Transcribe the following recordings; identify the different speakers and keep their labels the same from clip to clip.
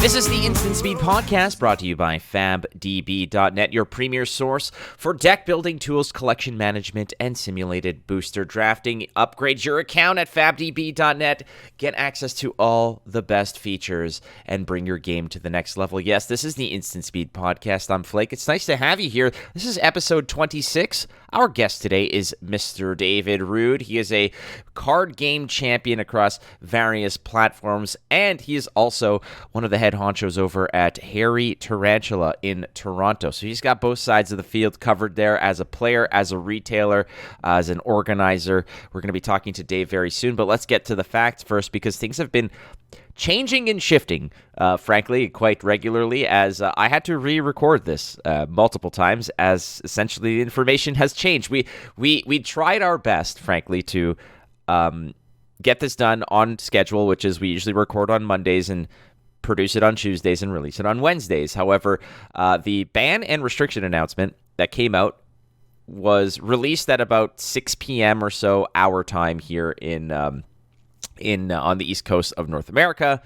Speaker 1: This is the Instant Speed Podcast, brought to you by FABDB.net, your premier source for deck building tools, collection management, and simulated booster drafting. Upgrade your account at FABDB.net. Get access to all the best features and bring your game to the next level. Yes, this is the Instant Speed Podcast. I'm Flake. It's nice to have you here. This is episode 26. Our guest today is Mr. David Rood. He is a card game champion across various platforms, and he is also one of the head honchos over at Tarantula in Toronto. So he's got both sides of the field covered there as a player, as a retailer, as an organizer. We're going to be talking to Dave very soon, but let's get to the facts first because things have been changing and shifting, frankly, quite regularly, as I had to re-record this multiple times as essentially the information has changed. We tried our best, frankly, to get this done on schedule, which is we usually record on Mondays and produce it on Tuesdays and release it on Wednesdays. However, the ban and restriction announcement that came out was released at about 6 p.m. or so our time here on the East Coast of North America,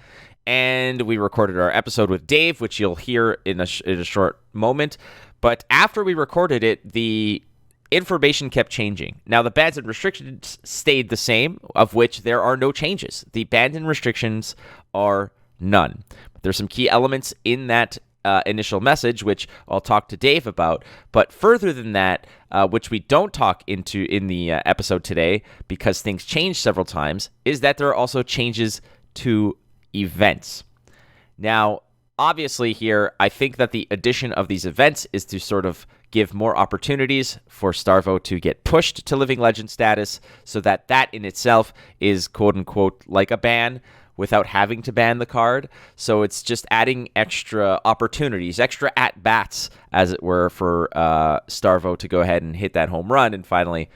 Speaker 1: and we recorded our episode with Dave, which you'll hear in a short moment. But after we recorded it, the information kept changing. Now, the bans and restrictions stayed the same, of which there are no changes. The bans and restrictions are none. There's some key elements in that initial message, which I'll talk to Dave about. But further than that, which we don't talk into in the episode today because things change several times, is that there are also changes to events. Now, obviously here, I think that the addition of these events is to sort of give more opportunities for Starvo to get pushed to Living Legend status so that in itself is quote-unquote like a ban without having to ban the card. So it's just adding extra opportunities, extra at-bats, as it were, for Starvo to go ahead and hit that home run and finally,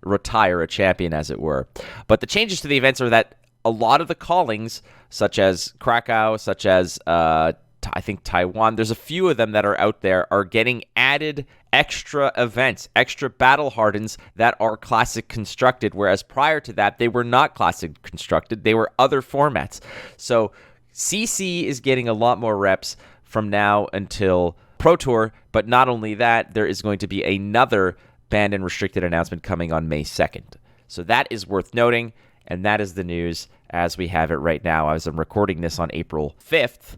Speaker 1: retire a champion, as it were. But the changes to the events are that a lot of the callings, such as Krakow, such as I think Taiwan, there's a few of them that are out there, are getting added extra events, extra battle hardens that are classic constructed, whereas prior to that, they were not classic constructed. They were other formats. So CC is getting a lot more reps from now until Pro Tour, but not only that, there is going to be another banned and restricted announcement coming on May 2nd. So that is worth noting, and that is the news as we have it right now, as I'm recording this on April 5th,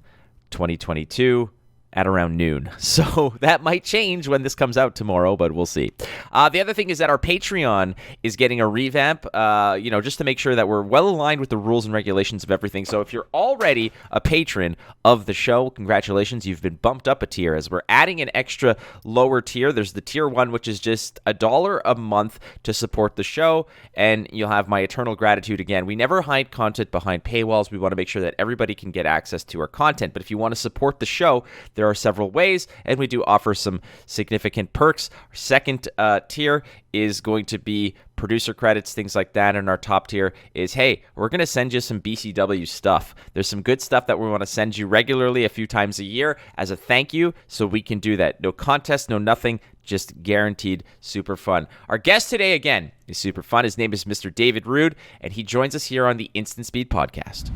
Speaker 1: 2022 at around noon. So that might change when this comes out tomorrow, but we'll see. The other thing is that our Patreon is getting a revamp, just to make sure that we're well aligned with the rules and regulations of everything. So if you're already a patron of the show, congratulations, you've been bumped up a tier as we're adding an extra lower tier. There's the tier 1, which is just $1 a month to support the show, and you'll have my eternal gratitude again. We never hide content behind paywalls. We want to make sure that everybody can get access to our content. But if you want to support the show, there are several ways, and we do offer some significant perks. Our second tier is going to be producer credits, things like that, and our top tier is, hey, we're going to send you some BCW stuff. There's some good stuff that we want to send you regularly a few times a year as a thank you, so we can do that. No contest, no nothing, just guaranteed super fun. Our guest today, again, is super fun. His name is Mr. David Rood, and he joins us here on the Instant Speed Podcast.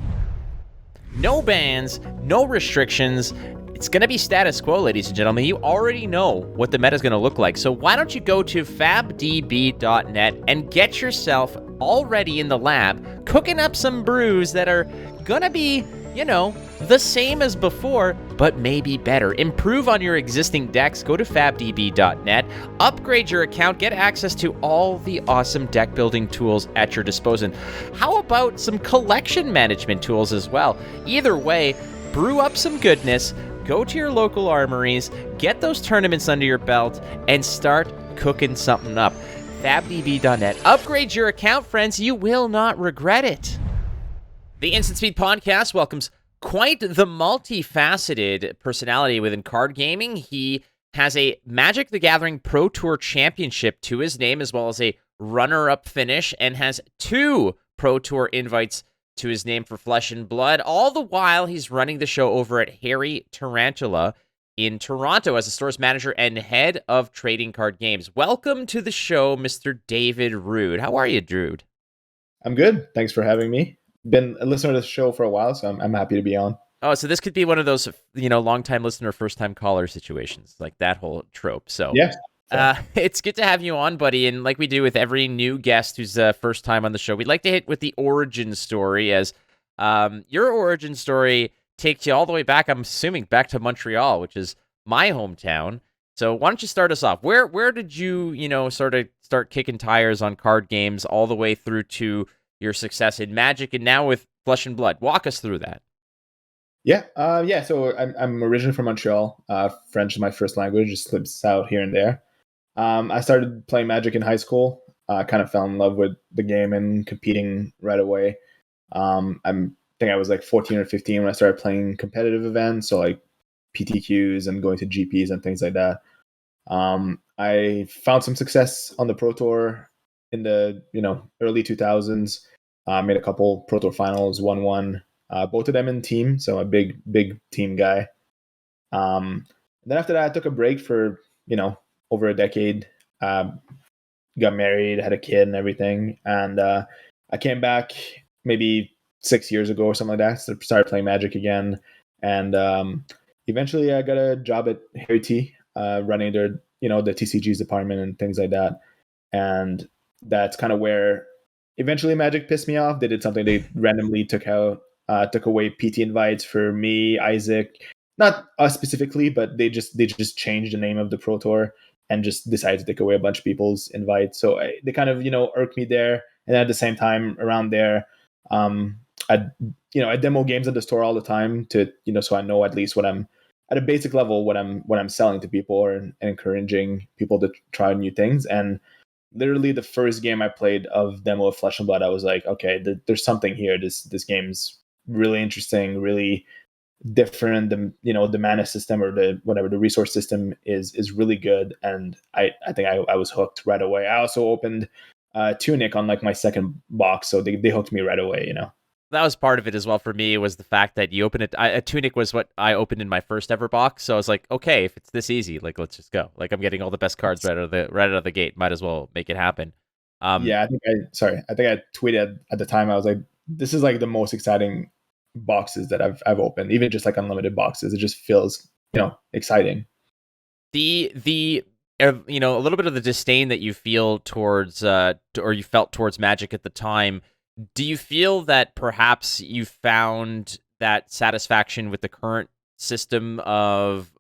Speaker 1: No bans, no restrictions. It's going to be status quo, ladies and gentlemen. You already know what the meta is going to look like. So why don't you go to FABDB.net and get yourself already in the lab, cooking up some brews that are going to be, the same as before, but maybe better. Improve on your existing decks. Go to FABDB.net, upgrade your account, get access to all the awesome deck building tools at your disposal. How about some collection management tools as well? Either way, brew up some goodness, go to your local armories, get those tournaments under your belt, and start cooking something up. FABDB.net. Upgrade your account, friends. You will not regret it. The Instant Speed Podcast welcomes quite the multifaceted personality within card gaming. He has a Magic the Gathering Pro Tour Championship to his name, as well as a runner-up finish, and has 2 Pro Tour invites to his name for Flesh and Blood. All the while, he's running the show over at Tarantula in Toronto as a stores manager and head of trading card games. Welcome to the show, Mr. David Rood. How are you, Rood?
Speaker 2: I'm good. Thanks for having me. Been a listener to the show for a while, so I'm happy to be on.
Speaker 1: Oh, so this could be one of those, long-time listener, first-time caller situations, like that whole trope. So,
Speaker 2: Yeah. Fair.
Speaker 1: it's good to have you on, buddy. And like we do with every new guest who's first time on the show, we'd like to hit with the origin story, as your origin story takes you all the way back, I'm assuming, back to Montreal, which is my hometown. So why don't you start us off? Where did you, sort of start kicking tires on card games all the way through to your success in Magic and now with Flesh and Blood? Walk us through that.
Speaker 2: Yeah. Yeah. So I'm originally from Montreal. French is my first language. Just slips out here and there. I started playing Magic in high school. Kind of fell in love with the game and competing right away. I think I was like 14 or 15 when I started playing competitive events, so like PTQs and going to GPs and things like that. I found some success on the Pro Tour in the early 2000s. Made a couple Pro Tour finals, won one, both of them in team, so a big team guy. Then after that, I took a break for over a decade. Got married, had a kid, and everything, and I came back maybe 6 years ago or something like that. So started playing Magic again, and eventually I got a job at HairyT, running their the TCGs department and things like that. And that's kind of where eventually Magic pissed me off. They did something, they randomly took away PT invites for me, Isaac, not us specifically, but they just changed the name of the Pro Tour and just decided to take away a bunch of people's invites. So they kind of irked me there. And at the same time, around there, um, I demo games at the store all the time to so I know at least what I'm at a basic level what I'm selling to people, and encouraging people to try new things. And literally the first game I played of demo of Flesh and Blood, I was like, okay, there's something here. This game's really interesting, really different. The mana system, or the resource system is really good, and I think I was hooked right away. I also opened Tunic on like my second box, so they hooked me right away.
Speaker 1: That was part of it as well for me, was the fact that you open it. A Tunic was what I opened in my first ever box, so I was like, okay, if it's this easy, like let's just go. Like I'm getting all the best cards right out of the gate. Might as well make it happen.
Speaker 2: Yeah, I think I tweeted at the time. I was like, this is like the most exciting boxes that I've opened, even just like unlimited boxes. It just feels exciting.
Speaker 1: The a little bit of the disdain that you feel towards or you felt towards Magic at the time. Do you feel that perhaps you found that satisfaction with the current system of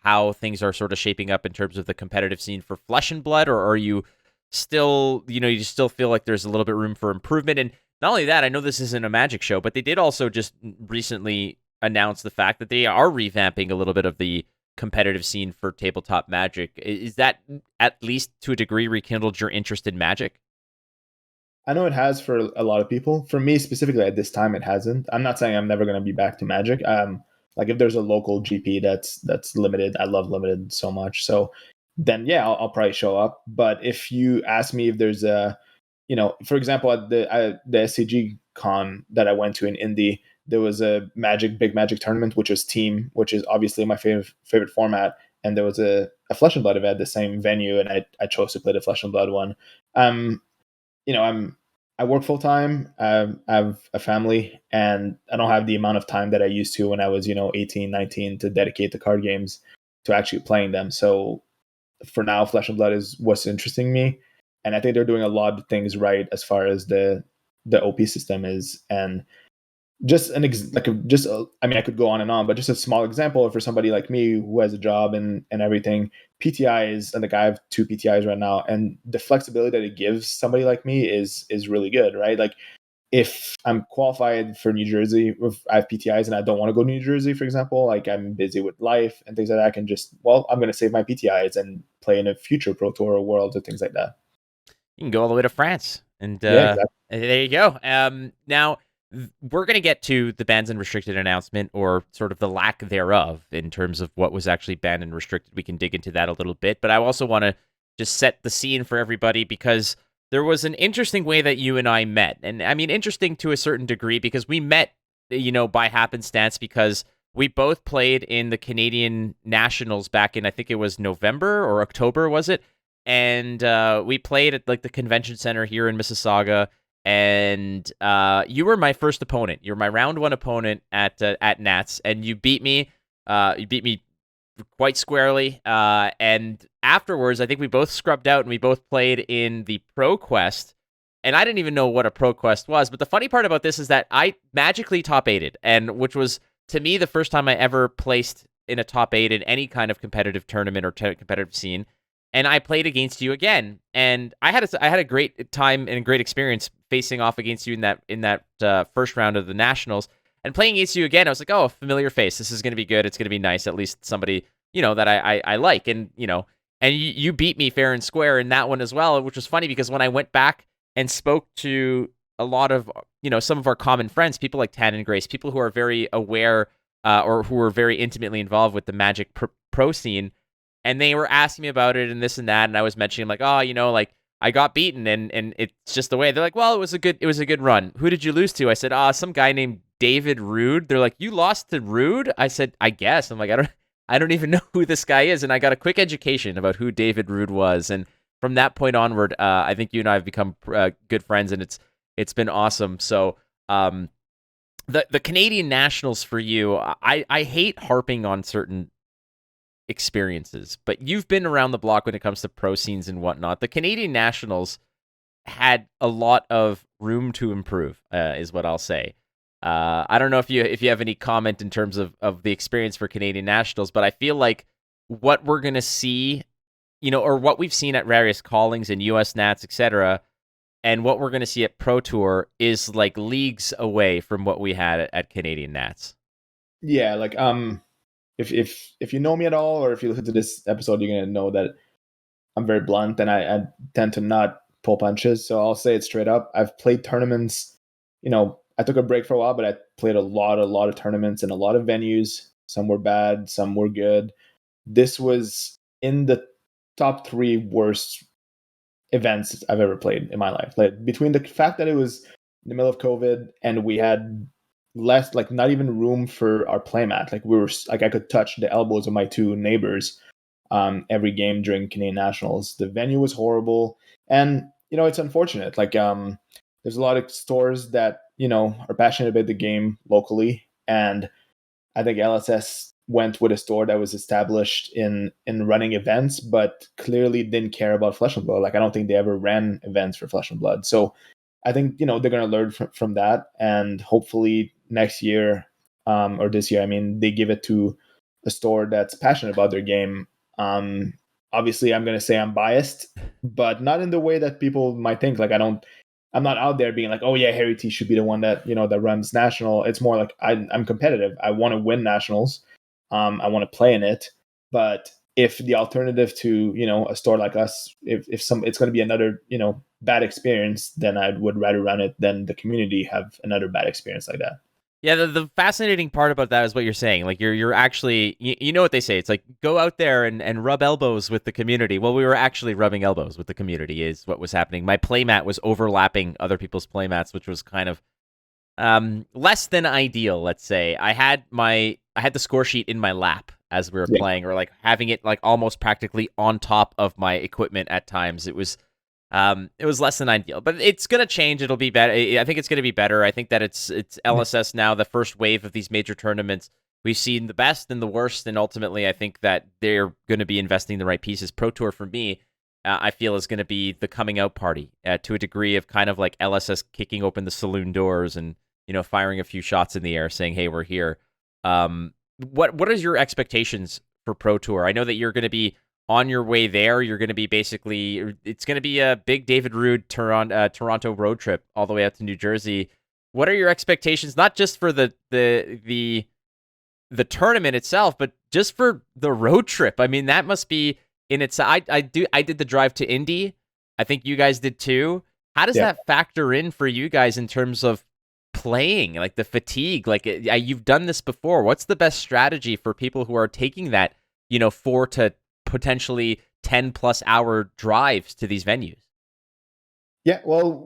Speaker 1: how things are sort of shaping up in terms of the competitive scene for Flesh and Blood, or are you still, you still feel like there's a little bit room for improvement? And not only that, I know this isn't a Magic show, but they did also just recently announce the fact that they are revamping a little bit of the competitive scene for tabletop Magic. Is that at least to a degree rekindled your interest in Magic?
Speaker 2: I know it has for a lot of people. For me specifically, at this time, it hasn't. I'm not saying I'm never going to be back to Magic. Like if there's a local GP that's limited, I love limited so much. So then yeah, I'll probably show up. But if you ask me if there's a, for example, at the SCG con that I went to in Indy, there was a big Magic tournament, which was team, which is obviously my favorite format. And there was a Flesh and Blood event at the same venue, and I chose to play the Flesh and Blood one. I work full time. I have a family, and I don't have the amount of time that I used to when I was 18, 19 to dedicate to card games, to actually playing them. So for now, Flesh and Blood is what's interesting me, and I think they're doing a lot of things right as far as the OP system is. And just I mean, I could go on and on, but just a small example for somebody like me who has a job and everything. PTIs, and like I have 2 PTIs right now, and the flexibility that it gives somebody like me is really good, right? Like if I'm qualified for New Jersey, if I have PTIs and I don't want to go to New Jersey, for example, like I'm busy with life and things like that, I can just, I'm going to save my PTIs and play in a future Pro Tour or Worlds or things like that.
Speaker 1: You can go all the way to France, and
Speaker 2: Yeah, exactly.
Speaker 1: there you go. Now we're going to get to the bans and restricted announcement, or sort of the lack thereof, in terms of what was actually banned and restricted. We can dig into that a little bit, but I also want to just set the scene for everybody, because there was an interesting way that you and I met. And I mean, interesting to a certain degree, because we met, by happenstance, because we both played in the Canadian Nationals back in, I think it was November or October, was it? And we played at like the convention center here in Mississauga. and you were my first opponent. You're my round one opponent at Nats, and you beat me. You beat me quite squarely. And afterwards, I think we both scrubbed out and we both played in the Pro Quest. And I didn't even know what a Pro Quest was. But the funny part about this is that I magically top eighted, and which was to me the first time I ever placed in a top eight in any kind of competitive tournament or competitive scene. And I played against you again, and I had a great time and a great experience facing off against you in that first round of the Nationals. And playing against you again, I was like, oh, a familiar face. This is going to be good. It's going to be nice. At least somebody, that I like. And, and you beat me fair and square in that one as well, which was funny because when I went back and spoke to a lot of, some of our common friends, people like Tan and Grace, people who are very aware or who are very intimately involved with the Magic pro scene, and they were asking me about it and this and that. And I was mentioning like, oh, like I got beaten and it's just the way. They're like, well, it was a good run. Who did you lose to? I said, some guy named David Rood. They're like, you lost to Rood? I said, I guess. I'm like, I don't even know who this guy is. And I got a quick education about who David Rood was. And from that point onward, I think you and I have become good friends, and it's been awesome. So the Canadian Nationals for you, I hate harping on certain experiences, but you've been around the block when it comes to pro scenes and whatnot. The Canadian Nationals had a lot of room to improve, is what I'll say. I don't know if you have any comment in terms of the experience for Canadian Nationals, but I feel like what we're gonna see, or what we've seen at various callings and US Nats, etc., and what we're gonna see at Pro Tour is like leagues away from what we had at Canadian Nats.
Speaker 2: Yeah, like if you know me at all, or if you listen to this episode, you're gonna know that I'm very blunt and I tend to not pull punches. So I'll say it straight up. I've played tournaments. I took a break for a while, but I played a lot of tournaments in a lot of venues. Some were bad, some were good. This was in the top 3 worst events I've ever played in my life. Like, between the fact that it was in the middle of COVID and we had less, like, not even room for our playmat. Like, we were like, I could touch the elbows of my 2 neighbors every game during Canadian Nationals. The venue was horrible, and it's unfortunate. Like, there's a lot of stores that are passionate about the game locally, and I think LSS went with a store that was established in running events, but clearly didn't care about Flesh and Blood. Like, I don't think they ever ran events for Flesh and Blood. So I think they're going to learn from that, and hopefully next year or this year, they give it to a store that's passionate about their game. Obviously, I'm going to say I'm biased, but not in the way that people might think. Like, I'm not out there being like, oh yeah, HairyT should be the one that that runs national. It's more like I'm competitive. I want to win nationals. I want to play in it. But if the alternative to a store like us, if it's going to be another bad experience, then I would rather run it than the community have another bad experience like that.
Speaker 1: Yeah, the fascinating part about that is what you're saying. Like you're actually, you know what they say. It's like, go out there and rub elbows with the community. Well, we were actually rubbing elbows with the community is what was happening. My playmat was overlapping other people's playmats, which was kind of less than ideal, let's say. I had the score sheet in my lap as we were playing, or like having it like almost practically on top of my equipment at times. It was less than ideal, but it's going to change. It'll be better. I think it's going to be better. I think that it's LSS now, the first wave of these major tournaments. We've seen the best and the worst, and ultimately I think that they're going to be investing the right pieces. Pro Tour, for me, I feel is going to be the coming out party to a degree of kind of like LSS kicking open the saloon doors and, firing a few shots in the air saying, hey, we're here. What is your expectations for Pro Tour? I know that you're going to be on your way there. You're going to be it's going to be a big David Rood Toronto road trip all the way out to New Jersey. What are your expectations, not just for the tournament itself, but just for the road trip? I mean, that must be in its. I did the drive to Indy. I think you guys did too. How does that factor in for you guys in terms of playing, like the fatigue? Like, you've done this before. What's the best strategy for people who are taking that 4 to potentially 10+ hour drives to these venues?
Speaker 2: Yeah, well,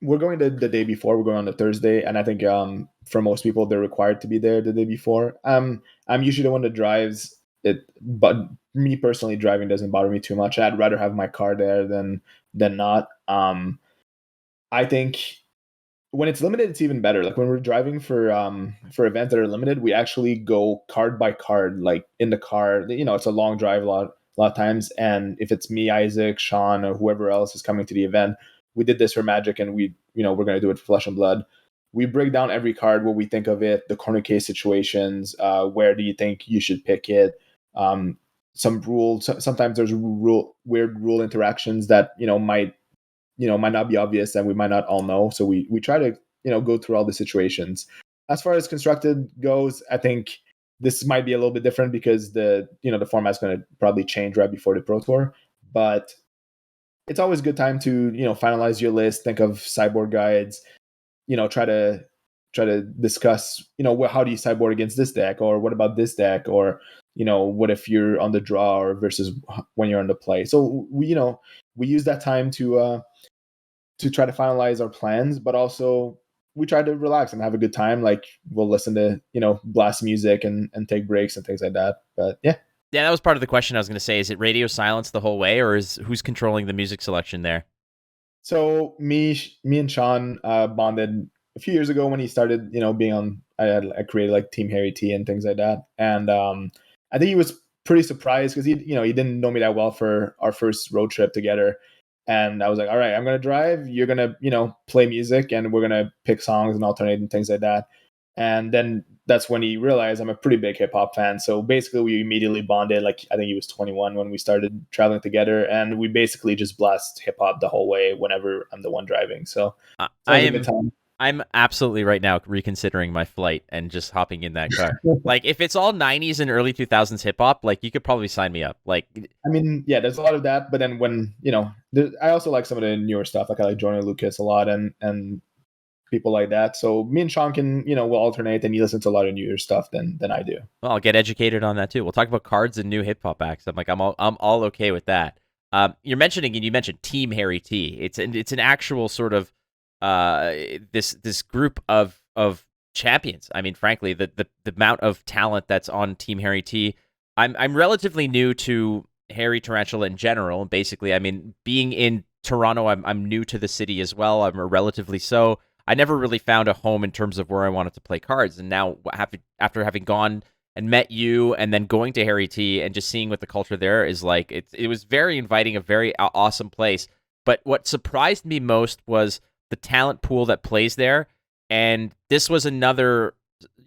Speaker 2: we're going the day before. We're going on the Thursday, and I think for most people, they're required to be there the day before. I'm usually the one that drives it, but me personally, driving doesn't bother me too much. I'd rather have my car there than not. I think when it's limited, it's even better. Like when we're driving for events that are limited, we actually go card by card, like in the car. It's a long drive a lot of times. And if it's me, Isaac, Sean, or whoever else is coming to the event, we did this for Magic, and we're gonna do it for Flesh and Blood. We break down every card, what we think of it, the corner case situations, where do you think you should pick it, some rules. Sometimes there's weird rule interactions that might not be obvious and we might not all know. So we try to go through all the situations. As far as constructed goes, I think this might be a little bit different because the format's going to probably change right before the Pro Tour. But it's always a good time to finalize your list, think of sideboard guides, try to discuss how do you sideboard against this deck, or what about this deck, or what if you're on the draw or versus when you're on the play. So we use that time to try to finalize our plans, but also we try to relax and have a good time. Like we'll listen to blast music and take breaks and things like that. But yeah.
Speaker 1: Yeah, that was part of the question I was going to say. Is it radio silence the whole way, or is who's controlling the music selection there?
Speaker 2: So me and Sean bonded a few years ago when he started, being on. I created like Team HairyT and things like that, and I think he was pretty surprised because he didn't know me that well for our first road trip together, and I was like, all right, I'm gonna drive, you're gonna play music, and we're gonna pick songs and alternate and things like that, and then that's when he realized I'm a pretty big hip hop fan. So basically, we immediately bonded. Like I think he was 21 when we started traveling together, and we basically just blast hip hop the whole way whenever I'm the one driving. So it's always a good time.
Speaker 1: I'm absolutely right now reconsidering my flight and just hopping in that car. Like if it's all 90s and early 2000s hip hop, like you could probably sign me up. Like
Speaker 2: I mean, yeah, there's a lot of that, but then when I also like some of the newer stuff. Like I like Jordan Lucas a lot, and people like that. So me and Sean can, we'll alternate, and he listens to a lot of newer stuff than I do.
Speaker 1: Well, I'll get educated on that too. We'll talk about cards and new hip hop acts. I'm all okay with that. You mentioned Team HairyT. It's an actual sort of this group of champions. I mean, frankly, the amount of talent that's on Team HairyT. I'm relatively new to Hairy Tarantula in general. Basically, I mean, being in Toronto, I'm new to the city as well. I'm relatively so. I never really found a home in terms of where I wanted to play cards. And now, after having gone and met you, and then going to HairyT and just seeing what the culture there is like, it was very inviting, a very awesome place. But what surprised me most was the talent pool that plays there. And this was another,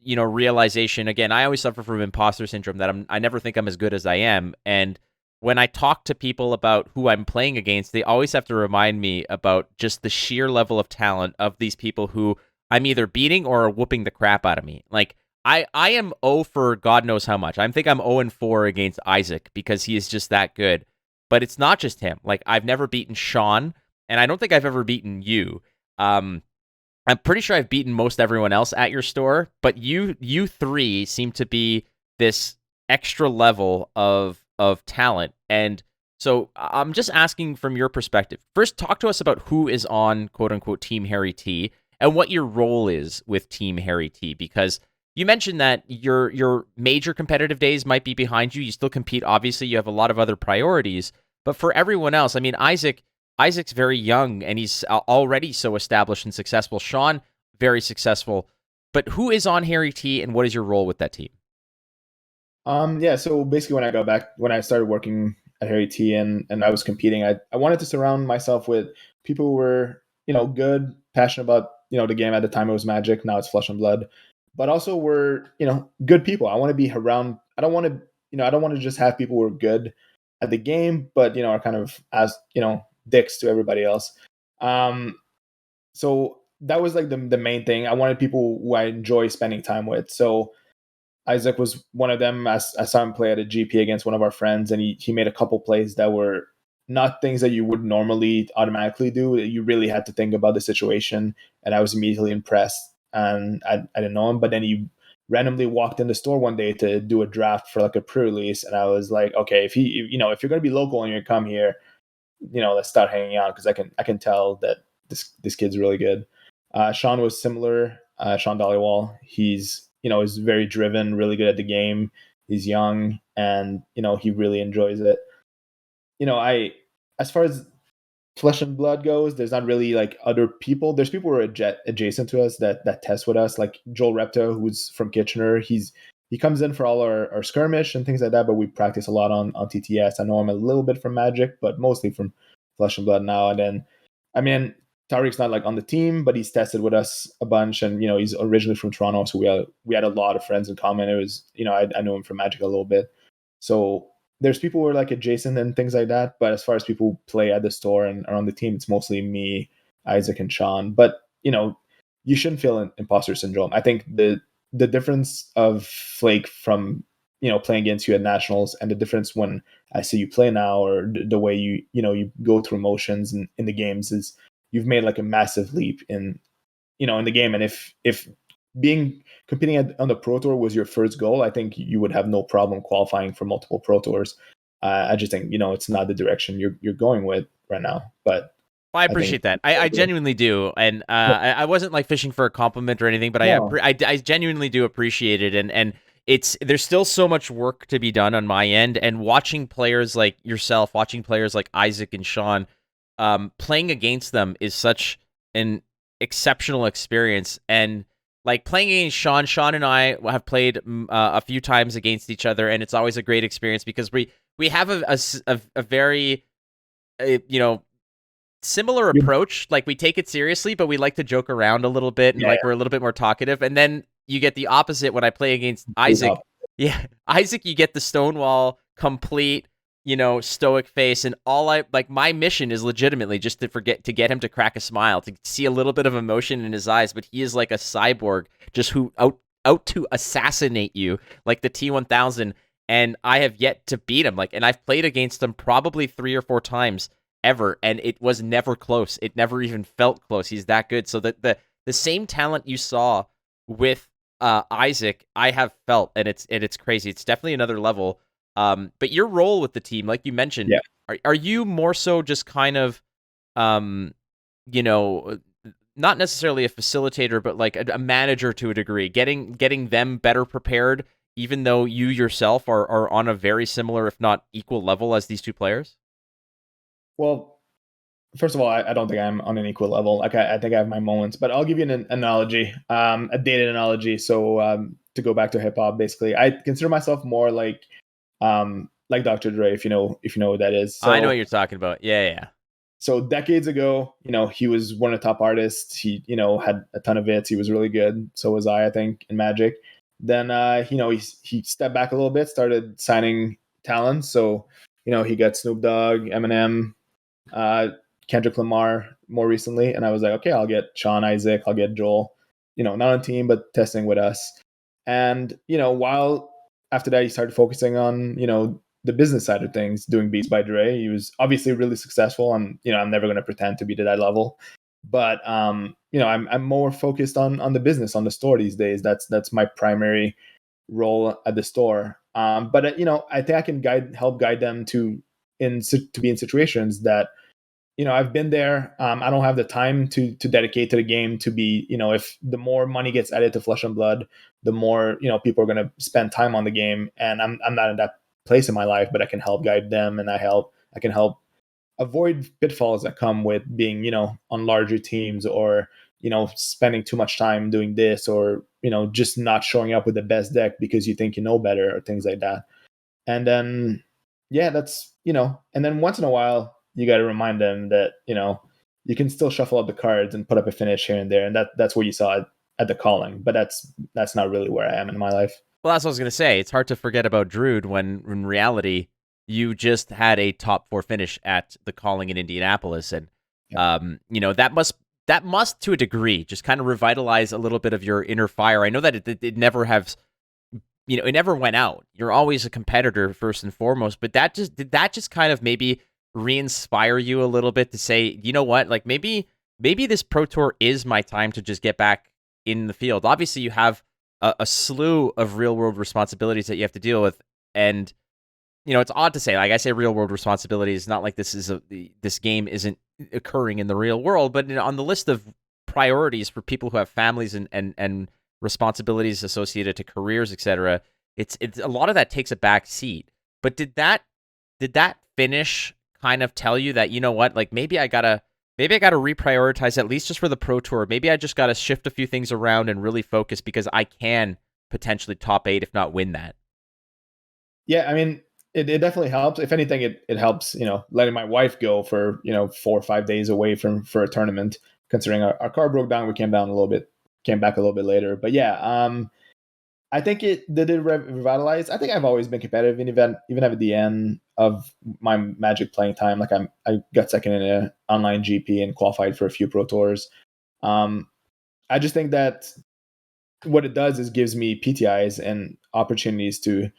Speaker 1: realization. Again, I always suffer from imposter syndrome that I never think I'm as good as I am. And when I talk to people about who I'm playing against, they always have to remind me about just the sheer level of talent of these people who I'm either beating or are whooping the crap out of me. Like, I am 0 for God knows how much. I think I'm 0-4 against Isaac because he is just that good. But it's not just him. Like, I've never beaten Sean, and I don't think I've ever beaten you. I'm pretty sure I've beaten most everyone else at your store, but you three seem to be this extra level of talent. And so I'm just asking from your perspective. First, talk to us about who is on quote unquote Team HairyT and what your role is with Team HairyT, because you mentioned that your major competitive days might be behind you. You still compete. Obviously, you have a lot of other priorities. But for everyone else, I mean, Isaac's very young and he's already so established and successful. Sean, very successful. But who is on HairyT and what is your role with that team?
Speaker 2: Yeah, so basically when I started working at HairyT and I was competing, I wanted to surround myself with people who were, good, passionate about, the game. At the time it was Magic, now it's Flesh and Blood. But also were, good people. I want to be around. I don't want to just have people who are good at the game, but are kind of as, dicks to everybody else. So that was like the main thing. I wanted people who I enjoy spending time with. So Isaac was one of them. I saw him play at a GP against one of our friends, and he made a couple plays that were not things that you would normally automatically do. You really had to think about the situation, and I was immediately impressed. And I didn't know him, but then he randomly walked in the store one day to do a draft for like a pre-release, and I was like, okay, if you're gonna be local and you come here, let's start hanging out because I can tell that this kid's really good. Sean was similar. Sean Dollywall, he's is very driven, really good at the game. He's young, and he really enjoys it. I as far as Flesh and Blood goes, there's not really like other people. There's people who are adjacent to us that test with us, like Joel Repta, who's from Kitchener. He comes in for all our skirmish and things like that, but we practice a lot on TTS. I know him a little bit from Magic, but mostly from Flesh and Blood now. And then, I mean, Tariq's not like on the team, but he's tested with us a bunch, and he's originally from Toronto, so we had a lot of friends in common. It was I knew him from Magic a little bit, so there's people who are like adjacent and things like that. But as far as people who play at the store and are on the team, it's mostly me, Isaac, and Sean. But you shouldn't feel imposter syndrome. I think the difference of Flake from playing against you at nationals and the difference when I see you play now, or the way you go through motions in the games, is you've made like a massive leap in the game. And if competing on the Pro Tour was your first goal, I think you would have no problem qualifying for multiple Pro Tours. I just think it's not the direction you're going with right now. But
Speaker 1: well, I appreciate that. I genuinely do, and I wasn't like fishing for a compliment or anything, but I genuinely do appreciate it, and there's still so much work to be done on my end, and watching players like yourself, watching players like Isaac and Sean, playing against them is such an exceptional experience. And like playing against Sean and I have played a few times against each other, and it's always a great experience because we have a very similar approach. Like we take it seriously, but we like to joke around a little bit, and we're a little bit more talkative. And then you get the opposite when I play against Isaac. Yeah, Isaac, you get the Stonewall complete, stoic face, and my mission is legitimately just to get him to crack a smile, to see a little bit of emotion in his eyes. But he is like a cyborg, just who out to assassinate you, like the T-1000. And I have yet to beat him. And I've played against him probably 3 or 4 times ever, and it was never close. It never even felt close. He's that good. So the same talent you saw with Isaac, I have felt, and it's crazy. It's definitely another level. But your role with the team, like you mentioned, are you more so just kind of, not necessarily a facilitator, but like a manager to a degree, getting them better prepared, even though you yourself are on a very similar, if not equal level as these two players?
Speaker 2: Well, first of all, I don't think I'm on an equal level. Like I think I have my moments, but I'll give you an analogy, a dated analogy. So to go back to hip hop, basically, I consider myself more like Dr. Dre, if you know what that is. So,
Speaker 1: I know what you're talking about. Yeah.
Speaker 2: So decades ago, he was one of the top artists. He, had a ton of hits. He was really good. So was I think, in Magic. Then, he stepped back a little bit, started signing talent. So, he got Snoop Dogg, Eminem, Kendrick Lamar more recently. And I was like, okay, I'll get Sean, Isaac, I'll get Joel, not on team, but testing with us. And, while after that, he started focusing on, the business side of things, doing Beats by Dre. He was obviously really successful, and I'm never going to pretend to be to that level. But I'm more focused on the business, on the store these days. That's my primary role at the store. But I think I can help guide them to be in situations that I've been there. I don't have the time to dedicate to the game to be, if the more money gets added to Flesh and Blood, the more, people are going to spend time on the game. And I'm not in that place in my life, but I can help guide them, and I can help avoid pitfalls that come with being, on larger teams, or, spending too much time doing this, or, just not showing up with the best deck because you think you know better, or things like that. And then, that's, and then once in a while, you got to remind them that, you can still shuffle up the cards and put up a finish here and there. And that's what you saw at the calling, but that's not really where I am in my life.
Speaker 1: Well, that's what I was going to say. It's hard to forget about Rood when in reality, you just had a top 4 finish at the calling in Indianapolis. And, that must to a degree just kind of revitalize a little bit of your inner fire. I know that it never has, it never went out. You're always a competitor first and foremost, but did that just kind of maybe re-inspire you a little bit to say, you know what, like maybe this Pro Tour is my time to just get back in the field. Obviously, you have a slew of real world responsibilities that you have to deal with, and it's odd to say. Like I say, real world responsibilities. Not like this game isn't occurring in the real world, but on the list of priorities for people who have families and responsibilities associated to careers, etc. It's a lot of that takes a back seat. But did that finish kind of tell you that, you know what, like maybe I gotta reprioritize at least just for the Pro Tour. Maybe I just gotta shift a few things around and really focus because I can potentially top 8, if not win that.
Speaker 2: Yeah, I mean, it definitely helps. If anything, it helps, letting my wife go for, 4 or 5 days away for a tournament, considering our car broke down. We came back a little bit later. But yeah, I think it did it revitalize. I think I've always been competitive even at the end of my Magic playing time. Like I got second in an online GP and qualified for a few Pro Tours. Um, I just think that what it does is gives me PTIs and opportunities to,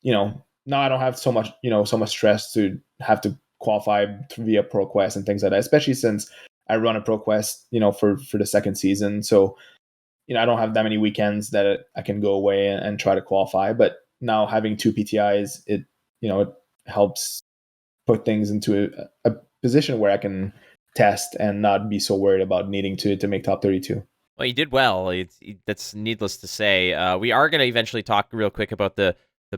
Speaker 2: now I don't have so much stress to have to qualify via ProQuest and things like that, especially since I run a ProQuest, for the second season. So, I don't have that many weekends that I can go away and try to qualify. But now having two PTIs, it helps put things into a position where I can test and not be so worried about needing to make top 32.
Speaker 1: Well, you did well. That's needless to say. We are going to eventually talk real quick about the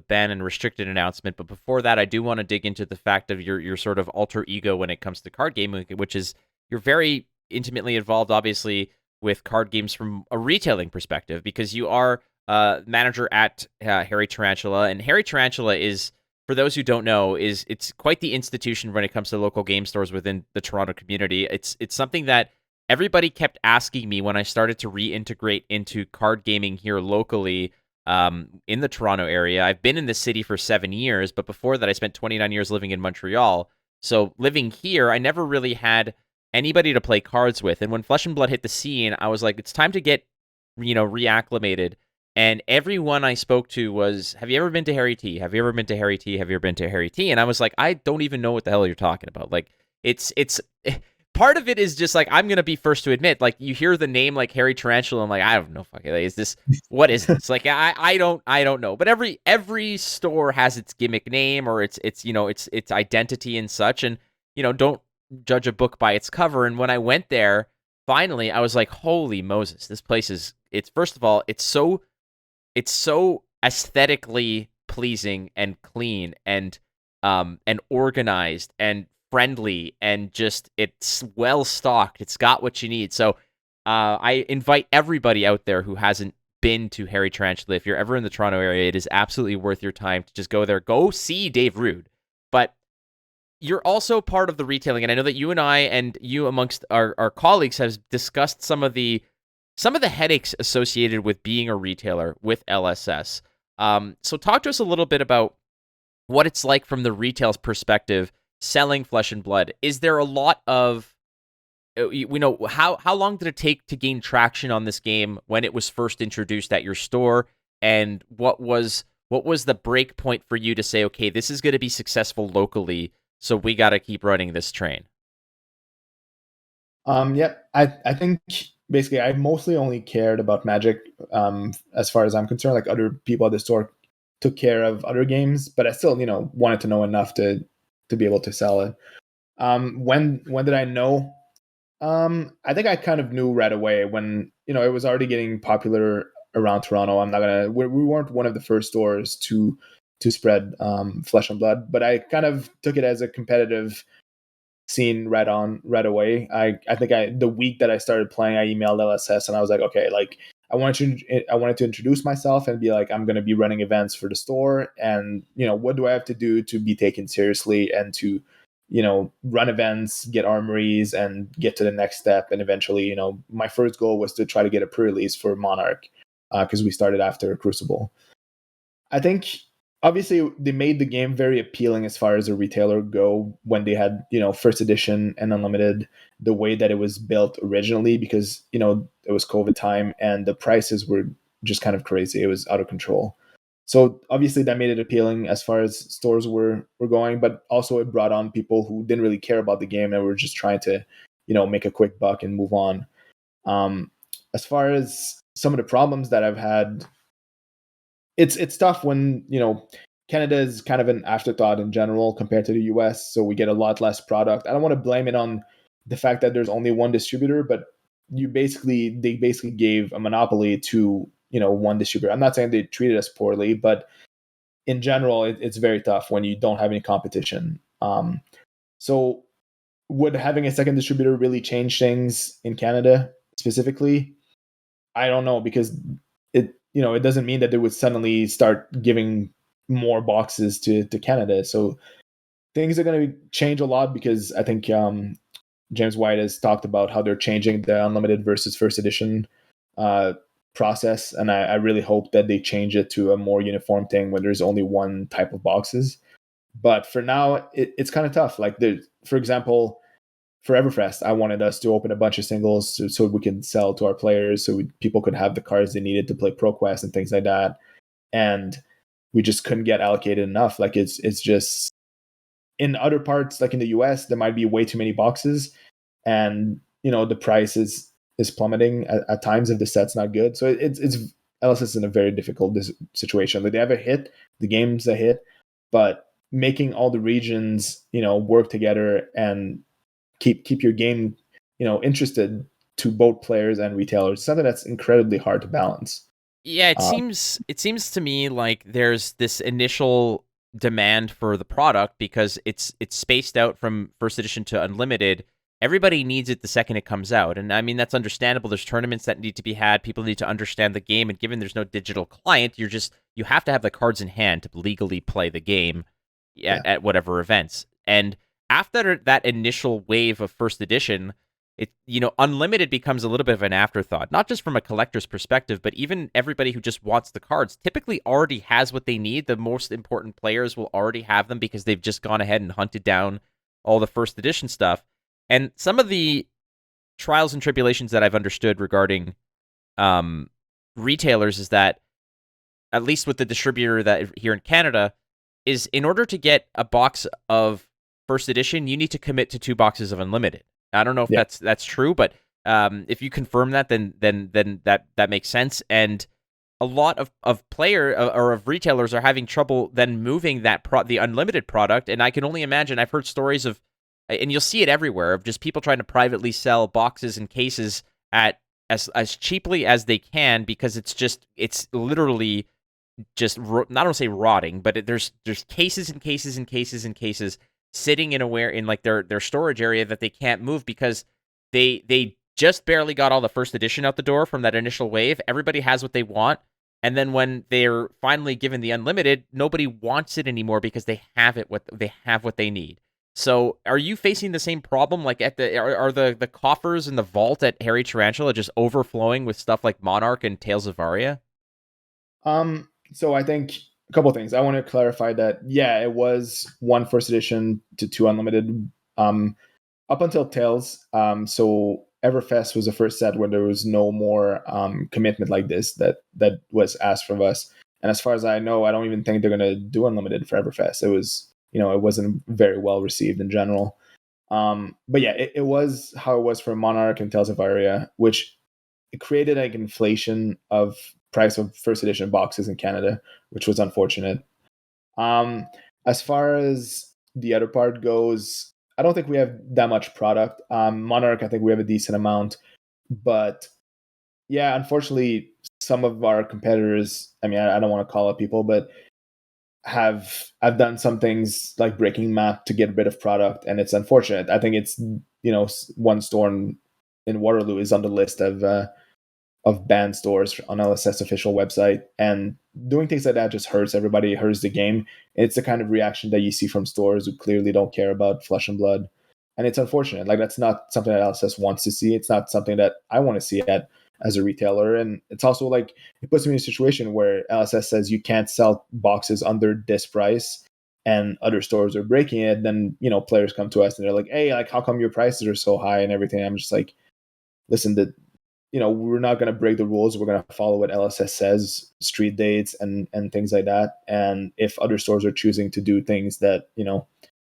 Speaker 1: ban and restricted announcement, but before that, I do want to dig into the fact of your sort of alter ego when it comes to card gaming, which is you're very intimately involved, obviously, with card games from a retailing perspective, because you are manager at Harry Tarantula, and Harry Tarantula is, for those who don't know, it's quite the institution when it comes to local game stores within the Toronto community. It's something that everybody kept asking me when I started to reintegrate into card gaming here locally in the Toronto area. I've been in the city for 7 years, but before that, I spent 29 years living in Montreal. So living here, I never really had anybody to play cards with. And when Flesh and Blood hit the scene, I was like, it's time to get, reacclimated. And everyone I spoke to was, have you ever been to HairyT? Have you ever been to HairyT? Have you ever been to HairyT? And I was like, I don't even know what the hell you're talking about. Like, it's part of it is just like, I'm gonna be first to admit, like, you hear the name like Harry Tarantula, I'm like, I don't know, fucking, like, what is this? Like, I don't know. But every store has its gimmick name or its its identity and such, and don't judge a book by its cover. And when I went there, finally, I was like, holy Moses, this place it's first of all, it's so aesthetically pleasing and clean and organized and friendly, and just it's well stocked. It's got what you need. So I invite everybody out there who hasn't been to Harry Tarantula, if you're ever in the Toronto area, it is absolutely worth your time to just go there. Go see Dave Rood. But you're also part of the retailing, and I know that you and I and you amongst our colleagues have discussed some of the headaches associated with being a retailer with LSS. So talk to us a little bit about what it's like from the retail's perspective selling Flesh and Blood. Is there a lot of, how long did it take to gain traction on this game when it was first introduced at your store, and what was the break point for you to say, okay, this is going to be successful locally, so we got to keep running this train?
Speaker 2: Yeah, I think basically I mostly only cared about Magic, as far as I'm concerned. Like, other people at the store took care of other games, but I still, wanted to know enough to be able to sell it. When did I know? I think I kind of knew right away when, it was already getting popular around Toronto. We weren't one of the first stores to spread Flesh and Blood, but I kind of took it as a competitive scene right away. I think the week that I started playing, I emailed LSS and I was like, okay, like, I wanted to introduce myself and be like, I'm going to be running events for the store, and what do I have to do to be taken seriously and to run events, get armories, and get to the next step. And eventually, my first goal was to try to get a pre-release for Monarch, because we started after Crucible. I think obviously they made the game very appealing as far as a retailer go when they had, first edition and unlimited, the way that it was built originally, because, it was COVID time and the prices were just kind of crazy. It was out of control. So obviously that made it appealing as far as stores were going, but also it brought on people who didn't really care about the game and were just trying to, make a quick buck and move on. As far as some of the problems that I've had, it's tough when Canada is kind of an afterthought in general compared to the US, so we get a lot less product. I don't want to blame it on the fact that there's only one distributor, but they basically gave a monopoly to one distributor. I'm not saying they treated us poorly, but in general, it's very tough when you don't have any competition. So would having a second distributor really change things in Canada specifically? I don't know, because it doesn't mean that they would suddenly start giving more boxes to Canada. So things are going to change a lot, because I think James White has talked about how they're changing the unlimited versus first edition uh, process, and I really hope that they change it to a more uniform thing where there's only one type of boxes. But for now, it's kind of tough. Like, for example, for Everfest, I wanted us to open a bunch of singles so we can sell to our players, so people could have the cards they needed to play ProQuest and things like that. And we just couldn't get allocated enough. Like, it's just, in other parts, like in the US, there might be way too many boxes, and the price is plummeting at times if the set's not good. So it's LSS is in a very difficult situation. Like, they have a hit, the game's a hit, but making all the regions work together and keep your game interested to both players and retailers, something that's incredibly hard to balance.
Speaker 1: Yeah, it seems to me like there's this initial demand for the product because it's spaced out from first edition to unlimited. Everybody needs it the second it comes out. And I mean, that's understandable. There's tournaments that need to be had. People need to understand the game. And given there's no digital client, you have to have the cards in hand to legally play the game at whatever events. And after that initial wave of first edition, unlimited becomes a little bit of an afterthought, not just from a collector's perspective, but even everybody who just wants the cards typically already has what they need. The most important players will already have them because they've just gone ahead and hunted down all the first edition stuff. And some of the trials and tribulations that I've understood regarding retailers is that, at least with the distributor that here in Canada, is in order to get a box of first edition, you need to commit to 2 boxes of unlimited. I don't know if that's true, but if you confirm that, then that makes sense. And a lot of player or of retailers are having trouble then moving the unlimited product. And I can only imagine, I've heard stories of, and you'll see it everywhere, of just people trying to privately sell boxes and cases at as cheaply as they can, because it's literally just, not want to say rotting, but there's cases and cases and cases and cases sitting in like their storage area that they can't move because they just barely got all the first edition out the door from that initial wave. Everybody has what they want, and then when they're finally given the unlimited, nobody wants it anymore because they have what they need. So are you facing the same problem? Like, are the coffers in the vault at Harry Tarantula just overflowing with stuff like Monarch and Tales of Varia?
Speaker 2: So I think a couple of things. I want to clarify that, it was 1 first edition to 2 unlimited up until Tales. So Everfest was the first set where there was no more commitment like this that was asked from us. And as far as I know, I don't even think they're going to do unlimited for Everfest. It was, it wasn't very well received in general. But it was how it was for Monarch and Tales of Aria, which it created like inflation of price of first edition boxes in Canada, which was unfortunate. As far as the other part goes, I don't think we have that much product. Monarch, I think we have a decent amount, but unfortunately, some of our competitors, I mean, I don't want to call out people, but have done some things like breaking map to get a bit of product, and it's unfortunate. I think it's one store in Waterloo is on the list of banned stores on LSS official website, and doing things like that just hurts everybody. It hurts the game. It's the kind of reaction that you see from stores who clearly don't care about Flesh and Blood, and it's unfortunate. Like, that's not something that LSS wants to see. It's not something that I want to see as a retailer, and it's also like, it puts me in a situation where LSS says you can't sell boxes under this price, and other stores are breaking it. Then players come to us and they're like, "Hey, like, how come your prices are so high and everything?" I'm just like, listen, we're not going to break the rules. We're going to follow what LSS says, street dates and things like that. And if other stores are choosing to do things that,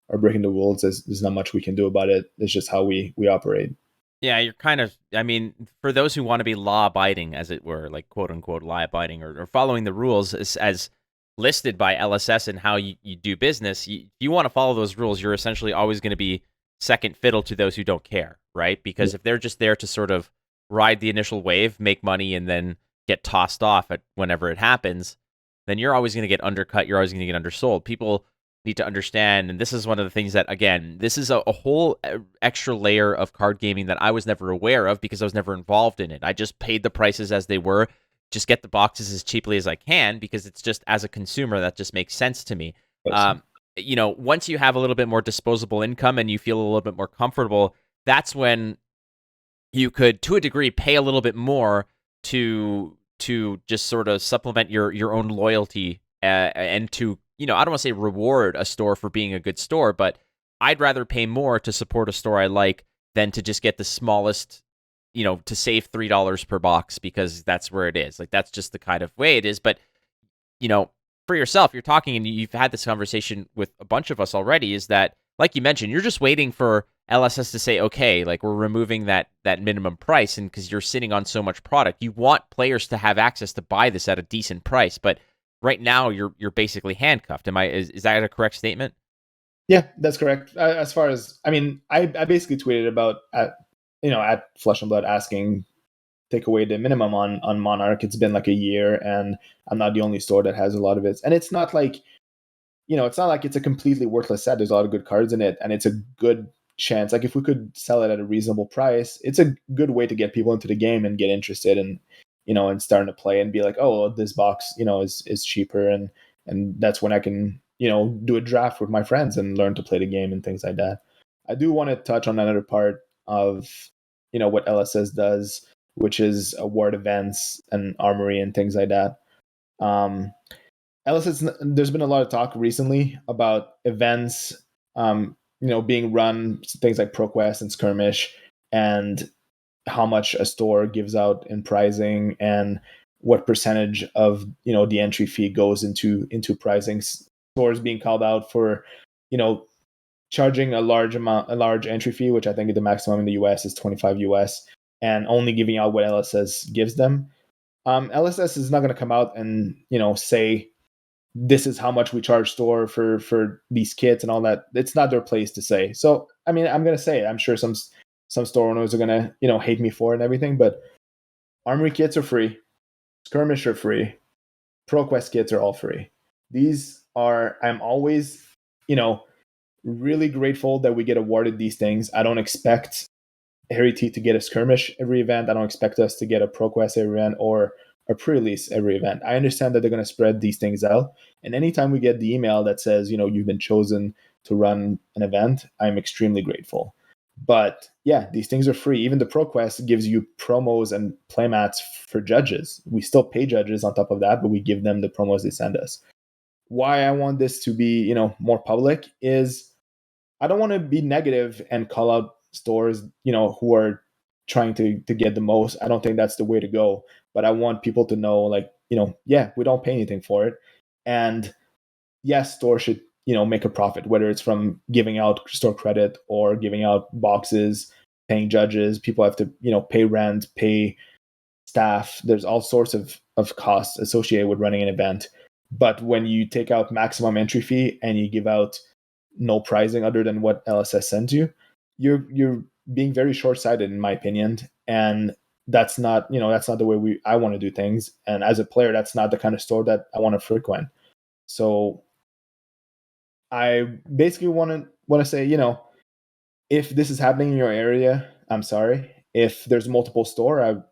Speaker 2: are breaking the rules, there's not much we can do about it. It's just how we operate.
Speaker 1: Yeah, you're kind of, I mean, for those who want to be law-abiding, as it were, like quote-unquote law-abiding, or following the rules as listed by LSS and how you do business, you want to follow those rules, you're essentially always going to be second fiddle to those who don't care, right? Because if they're just there to sort of ride the initial wave, make money, and then get tossed off at whenever it happens, then you're always going to get undercut, you're always going to get undersold. People need to understand, and this is one of the things that, again, this is a whole extra layer of card gaming that I was never aware of because I was never involved in it. I just paid the prices as they were, just get the boxes as cheaply as I can, because it's just, as a consumer, that just makes sense to me.
Speaker 2: Yes.
Speaker 1: Once you have a little bit more disposable income and you feel a little bit more comfortable, that's when you could, to a degree, pay a little bit more to just sort of supplement your own loyalty, and to, I don't want to say reward a store for being a good store, but I'd rather pay more to support a store I like than to just get the smallest, to save $3 per box because that's where it is. Like, that's just the kind of way it is. But, you know, for yourself, you're talking and you've had this conversation with a bunch of us already, is that, like you mentioned, you're just waiting for LSS to say, okay, like, we're removing that minimum price, and because you're sitting on so much product, you want players to have access to buy this at a decent price. But right now, you're basically handcuffed. Is that a correct statement?
Speaker 2: Yeah, that's correct. As far as, I mean, I basically tweeted about at Flesh and Blood asking take away the minimum on Monarch. It's been like a year, and I'm not the only store that has a lot of it. And it's not like, it's not like it's a completely worthless set. There's a lot of good cards in it, and it's a good chance. Like, if we could sell it at a reasonable price, it's a good way to get people into the game and get interested, and and starting to play and be like, oh, this box, is cheaper, and that's when I can, do a draft with my friends and learn to play the game and things like that. I do want to touch on another part of, what LSS does, which is award events and armory and things like that. Um, LSS, there's been a lot of talk recently about events, being run, things like ProQuest and Skirmish, and how much a store gives out in pricing, and what percentage of the entry fee goes into pricing. Stores being called out for charging a large entry fee, which I think the maximum in the US is 25 US, and only giving out what LSS gives them. LSS is not going to come out and say this is how much we charge store for these kits and all that. It's not their place to say. So I mean, I'm going to say it. I'm sure some store owners are going to hate me for it and everything, but armory kits are free, skirmish are free, ProQuest kits are all free. I'm always really grateful that we get awarded these things. I don't expect HairyT to get a skirmish every event. I don't expect us to get a ProQuest every event or a pre-release every event. I understand that they're going to spread these things out. And anytime we get the email that says, you've been chosen to run an event, I'm extremely grateful. But yeah, these things are free. Even the ProQuest gives you promos and playmats for judges. We still pay judges on top of that, but we give them the promos they send us. Why I want this to be, more public is I don't want to be negative and call out stores, who are trying to get the most. I don't think that's the way to go. But I want people to know, like, yeah, we don't pay anything for it. And yes, stores should, make a profit, whether it's from giving out store credit or giving out boxes, paying judges. People have to, pay rent, pay staff. There's all sorts of costs associated with running an event. But when you take out maximum entry fee and you give out no pricing other than what LSS sends you, you're being very short-sighted, in my opinion. And that's not the way I want to do things. And as a player, that's not the kind of store that I want to frequent. So I basically want to say, if this is happening in your area, I'm sorry. If there's multiple store,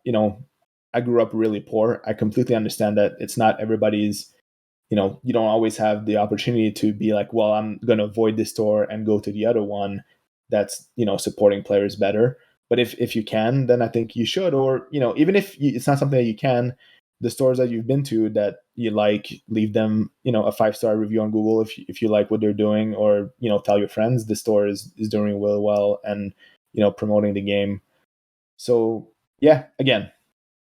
Speaker 2: I grew up really poor. I completely understand that it's not everybody's, you don't always have the opportunity to be like, well, I'm going to avoid this store and go to the other one that's, supporting players better. But if you can, then I think you should. Or, even if it's not something that you can, the stores that you've been to that you like, leave them, a 5-star review on Google if you like what they're doing, or, tell your friends the store is doing really well and, promoting the game. So yeah, again,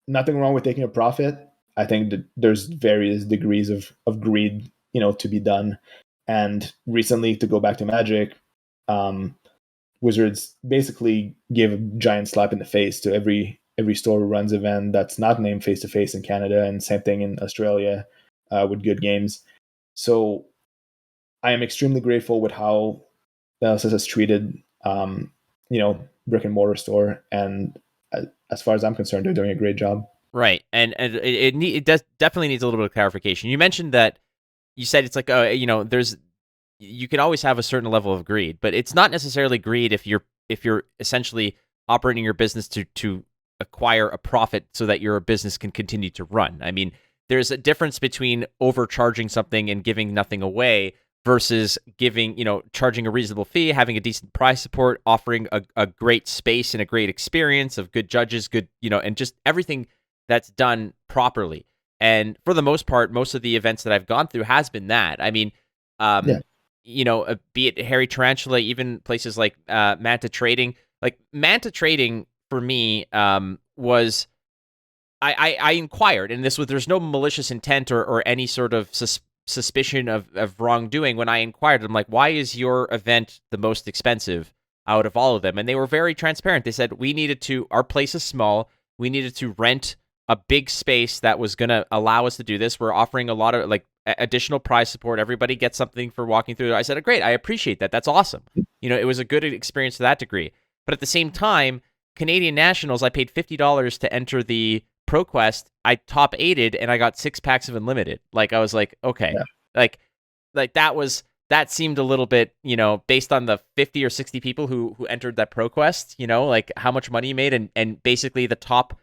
Speaker 2: nothing wrong with taking a profit. I think that there's various degrees of greed, to be done. And recently, to go back to Magic, Wizards basically gave a giant slap in the face to every store who runs event that's not named face to face in Canada, and same thing in Australia with Good Games. So I am extremely grateful with how the LSS has treated, brick and mortar store, and as far as I'm concerned, they're doing a great job.
Speaker 1: Right, and it does definitely needs a little bit of clarification. You mentioned that you said it's like, there's you can always have a certain level of greed, but it's not necessarily greed if you're essentially operating your business to acquire a profit so that your business can continue to run. I mean, there's a difference between overcharging something and giving nothing away versus giving, charging a reasonable fee, having a decent price support, offering a great space and a great experience of good judges, good, and just everything that's done properly. And for the most part, most of the events that I've gone through has been that. I mean,
Speaker 2: Yeah.
Speaker 1: Be it Harry Tarantula, even places like Manta Trading. Like Manta Trading for me was I inquired, and there's no malicious intent or any sort of suspicion of wrongdoing. When I inquired, I'm like, why is your event the most expensive out of all of them? And they were very transparent. They said our place is small. We needed to rent a big space that was going to allow us to do this. We're offering a lot of additional prize support. Everybody gets something for walking through. I said, great, I appreciate that. That's awesome. It was a good experience to that degree. But at the same time, Canadian Nationals, I paid $50 to enter the ProQuest. I top 8'd and I got 6 packs of Unlimited. Like, I was like, okay, yeah. like that seemed a little bit, based on the 50 or 60 people who entered that ProQuest, like how much money you made, and basically the top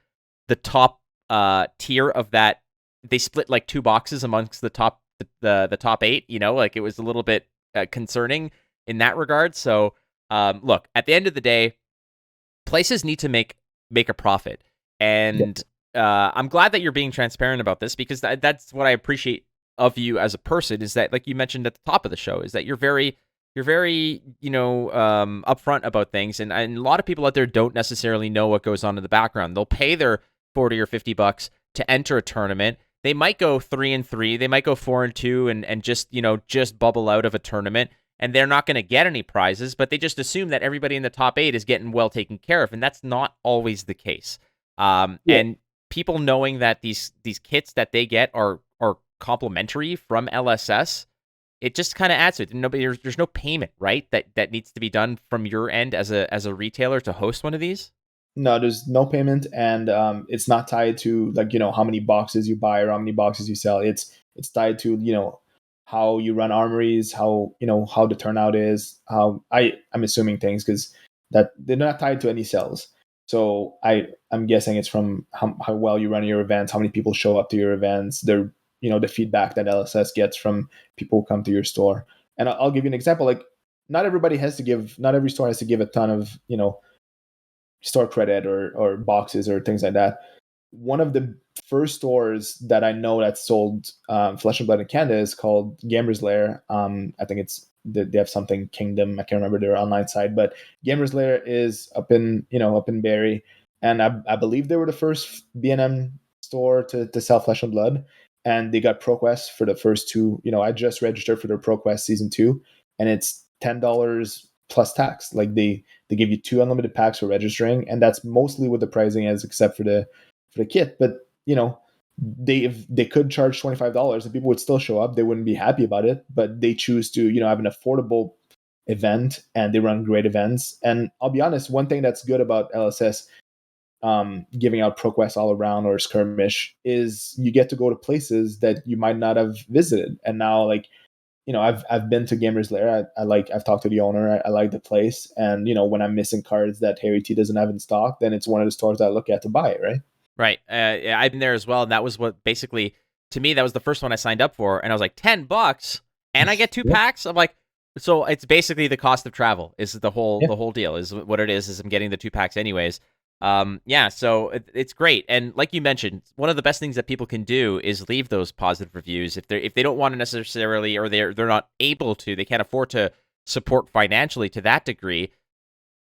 Speaker 1: tier of that, they split like 2 boxes amongst the top 8. Like it was a little bit concerning in that regard. So look, at the end of the day, places need to make a profit, and I'm glad that you're being transparent about this, because that's what I appreciate of you as a person, is that, like you mentioned at the top of the show, is that you're very upfront about things, and a lot of people out there don't necessarily know what goes on in the background. They'll pay their $40 or $50 to enter a tournament. They might go 3-3, they might go 4-2, and just bubble out of a tournament, and they're not going to get any prizes, but they just assume that everybody in the top 8 is getting well taken care of, and that's not always the case. And people knowing that these kits that they get are complimentary from LSS, it just kind of adds to it. There's no payment, right? That needs to be done from your end as a retailer to host one of these.
Speaker 2: No, there's no payment, and it's not tied to how many boxes you buy or how many boxes you sell. It's tied to how you run armories, how how the turnout is, how I'm assuming things, because that they're not tied to any sales. So I'm guessing it's from how well you run your events, how many people show up to your events, the feedback that LSS gets from people who come to your store. And I'll give you an example. Like, not every store has to give a ton of store credit or boxes or things like that. One of the first stores that I know that sold Flesh and Blood in Canada is called Gamer's Lair. I think they have something Kingdom. I can't remember their online site, but Gamer's Lair is up in Barrie, and I believe they were the first B&M store to sell Flesh and Blood, and they got ProQuest for the first 2. I just registered for their ProQuest season 2, and it's $10 plus tax. Like they give you 2 unlimited packs for registering, and that's mostly what the pricing is, except for the kit. But they could charge $25 and people would still show up. They wouldn't be happy about it, but they choose to have an affordable event, and they run great events. And I'll be honest, one thing that's good about LSS giving out ProQuest all around or skirmish is you get to go to places that you might not have visited. And now, I've been to Gamer's Lair. I've talked to the owner. I like the place. And when I'm missing cards that HairyT doesn't have in stock, then it's one of the stores I look at to buy it, right?
Speaker 1: Right. Yeah, I've been there as well, and that was what basically, to me, that was the first one I signed up for, and I was like, $10, and I get 2 packs. I'm like, so it's basically the cost of travel is the whole deal. Is what it is I'm getting the 2 packs anyways. So it's great, and like you mentioned, one of the best things that people can do is leave those positive reviews if they don't want to necessarily, or they're not able to, they can't afford to support financially to that degree.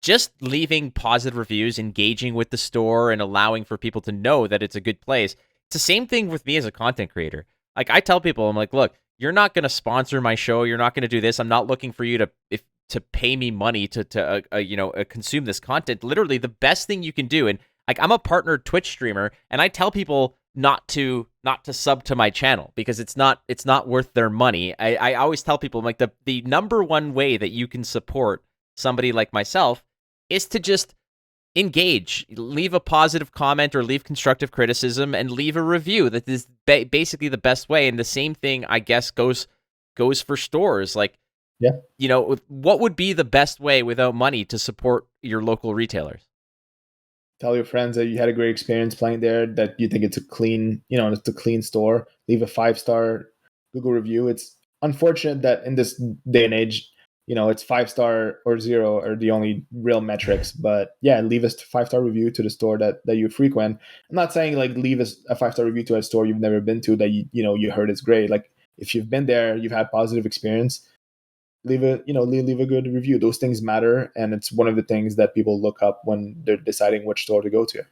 Speaker 1: Just leaving positive reviews, engaging with the store, and allowing for people to know that it's a good place. It's the same thing with me as a content creator. Like, I tell people, I'm like, look, you're not going to sponsor my show. You're not going to do this. I'm not looking for you to pay me money to consume this content. Literally, the best thing you can do, and like, I'm a partnered Twitch streamer, and I tell people not to sub to my channel because it's not worth their money. I always tell people, I'm like, the number one way that you can support somebody like myself is to just engage, leave a positive comment or leave constructive criticism, and leave a review. That is basically the best way. And the same thing, I guess, goes for stores. Like,
Speaker 2: Yeah.
Speaker 1: What would be the best way without money to support your local retailers?
Speaker 2: Tell your friends that you had a great experience playing there, that you think it's a clean, it's a clean store. Leave a 5-star Google review. It's unfortunate that in this day and age, it's 5-star or 0 are the only real metrics. But yeah, leave a 5-star review to the store that you frequent. I'm not saying like leave a 5-star review to a store you've never been to that you heard is great. Like if you've been there, you've had positive experience, leave a good review. Those things matter, and it's one of the things that people look up when they're deciding which store to go to.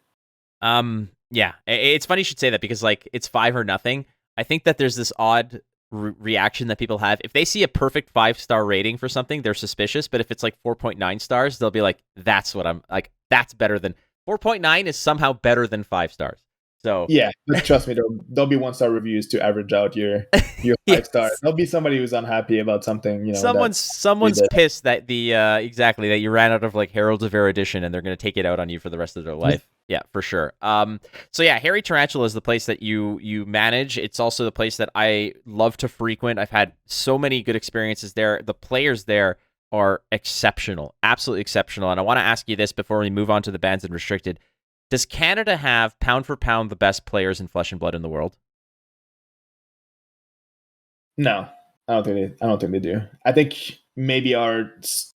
Speaker 1: Yeah, it's funny you should say that because like it's 5 or nothing. I think that there's this odd reaction that people have if they see a perfect 5-star rating for something, they're suspicious. But if it's like 4.9 stars, they'll be like, "That's what I'm like. That's better than 4.9 is somehow better than 5 stars." So
Speaker 2: Yeah, but trust me, there'll be 1-star reviews to average out your 5 star.
Speaker 1: yes.
Speaker 2: There'll be somebody who's unhappy about something, that we
Speaker 1: Someone's
Speaker 2: did.
Speaker 1: pissed that the exactly that you ran out of like Heralds of Erudition and they're going to take it out on you for the rest of their life. Yeah, for sure. So yeah, Harry Tarantula is the place that you manage. It's also the place that I love to frequent. I've had so many good experiences there. The players there are exceptional, absolutely exceptional. And I want to ask you this before we move on to the bans and restricted. Does Canada have pound for pound the best players in Flesh and Blood in the world?
Speaker 2: No, I don't think they do. I think maybe our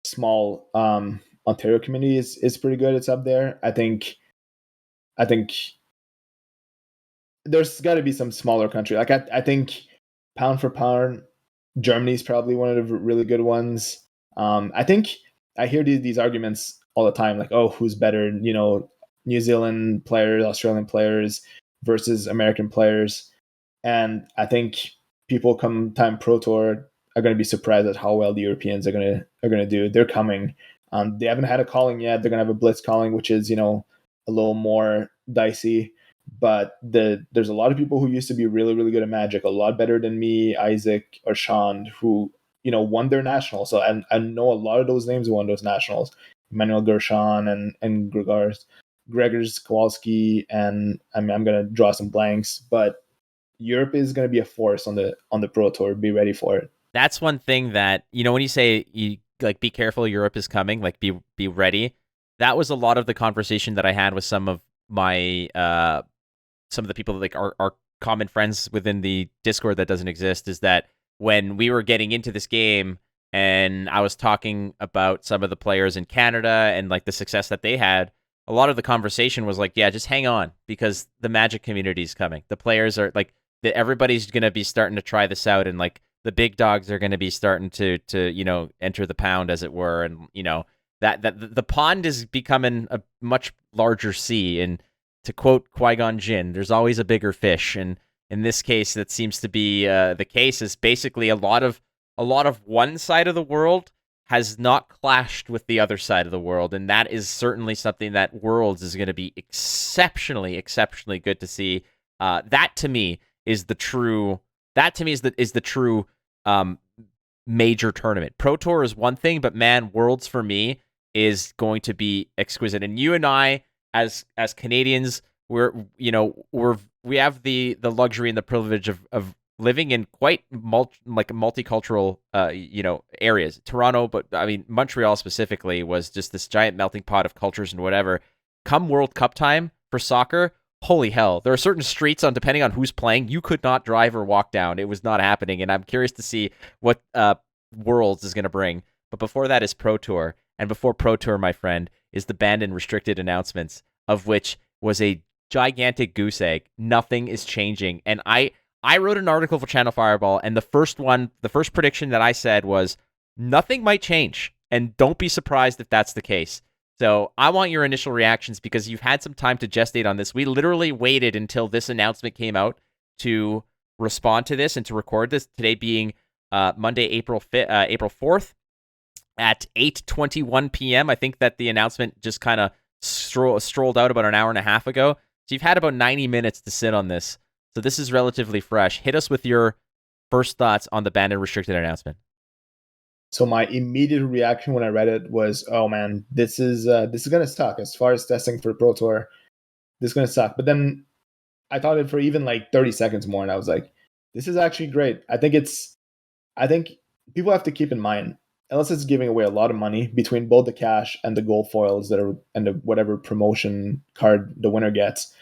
Speaker 2: small Ontario community is pretty good. It's up there. I think there's got to be some smaller country. Like I think pound for pound, Germany's probably one of the really good ones. I think I hear these arguments all the time, like, oh, who's better? New Zealand players, Australian players versus American players, and I think people come time Pro Tour are going to be surprised at how well the Europeans are going to do. They're coming. They haven't had a calling yet. They're going to have a blitz calling, which is a little more dicey. But there's a lot of people who used to be really, really good at Magic, a lot better than me, Isaac or Sean, who won their nationals. So I know a lot of those names who won those nationals. Emmanuel Gershon and Gregors Kowalski, and I'm gonna draw some blanks, but Europe is gonna be a force on the Pro Tour. Be ready for it.
Speaker 1: That's one thing that when you say you like be careful, Europe is coming, like be ready. That was a lot of the conversation that I had with some of my some of the people that like are common friends within the Discord that doesn't exist, is that when we were getting into this game and I was talking about some of the players in Canada and like the success that they had, a lot of the conversation was like, yeah, just hang on because the Magic community is coming. The players are like that everybody's going to be starting to try this out, and like the big dogs are going to be starting to enter the pound, as it were, and that the pond is becoming a much larger sea. And to quote Qui-Gon Jinn, there's always a bigger fish, and in this case, that seems to be the case. Is basically a lot of one side of the world has not clashed with the other side of the world, and that is certainly something that Worlds is going to be exceptionally, exceptionally good to see. That to me is the true. That to me is the true major tournament. Pro Tour is one thing, but man, Worlds for me is going to be exquisite. And you and I, as Canadians, we have the luxury and the privilege of living in quite multicultural areas. Toronto, but I mean Montreal specifically was just this giant melting pot of cultures and whatever. Come World Cup time for soccer, holy hell. There are certain streets, on depending on who's playing, you could not drive or walk down. It was not happening, and I'm curious to see what Worlds is going to bring. But before that is Pro Tour, and before Pro Tour, my friend, is the banned and restricted announcements, of which was a gigantic goose egg. Nothing is changing. And I wrote an article for Channel Fireball, and the first prediction that I said was nothing might change, and don't be surprised if that's the case. So I want your initial reactions because you've had some time to gestate on this. We literally waited until this announcement came out to respond to this and to record this, today being Monday, April 4th at 8:21 p.m. I think that the announcement just kind of strolled out about an hour and a half ago. So you've had about 90 minutes to sit on this. So this is relatively fresh. Hit us with your first thoughts on the banned and restricted announcement.
Speaker 2: So my immediate reaction when I read it was, "Oh man, this is gonna suck." As far as testing for Pro Tour, this is gonna suck. But then I thought it for even like 30 seconds more, and I was like, "This is actually great." I think people have to keep in mind, LSS is giving away a lot of money between both the cash and the gold foils that are and the whatever promotion card the winner gets.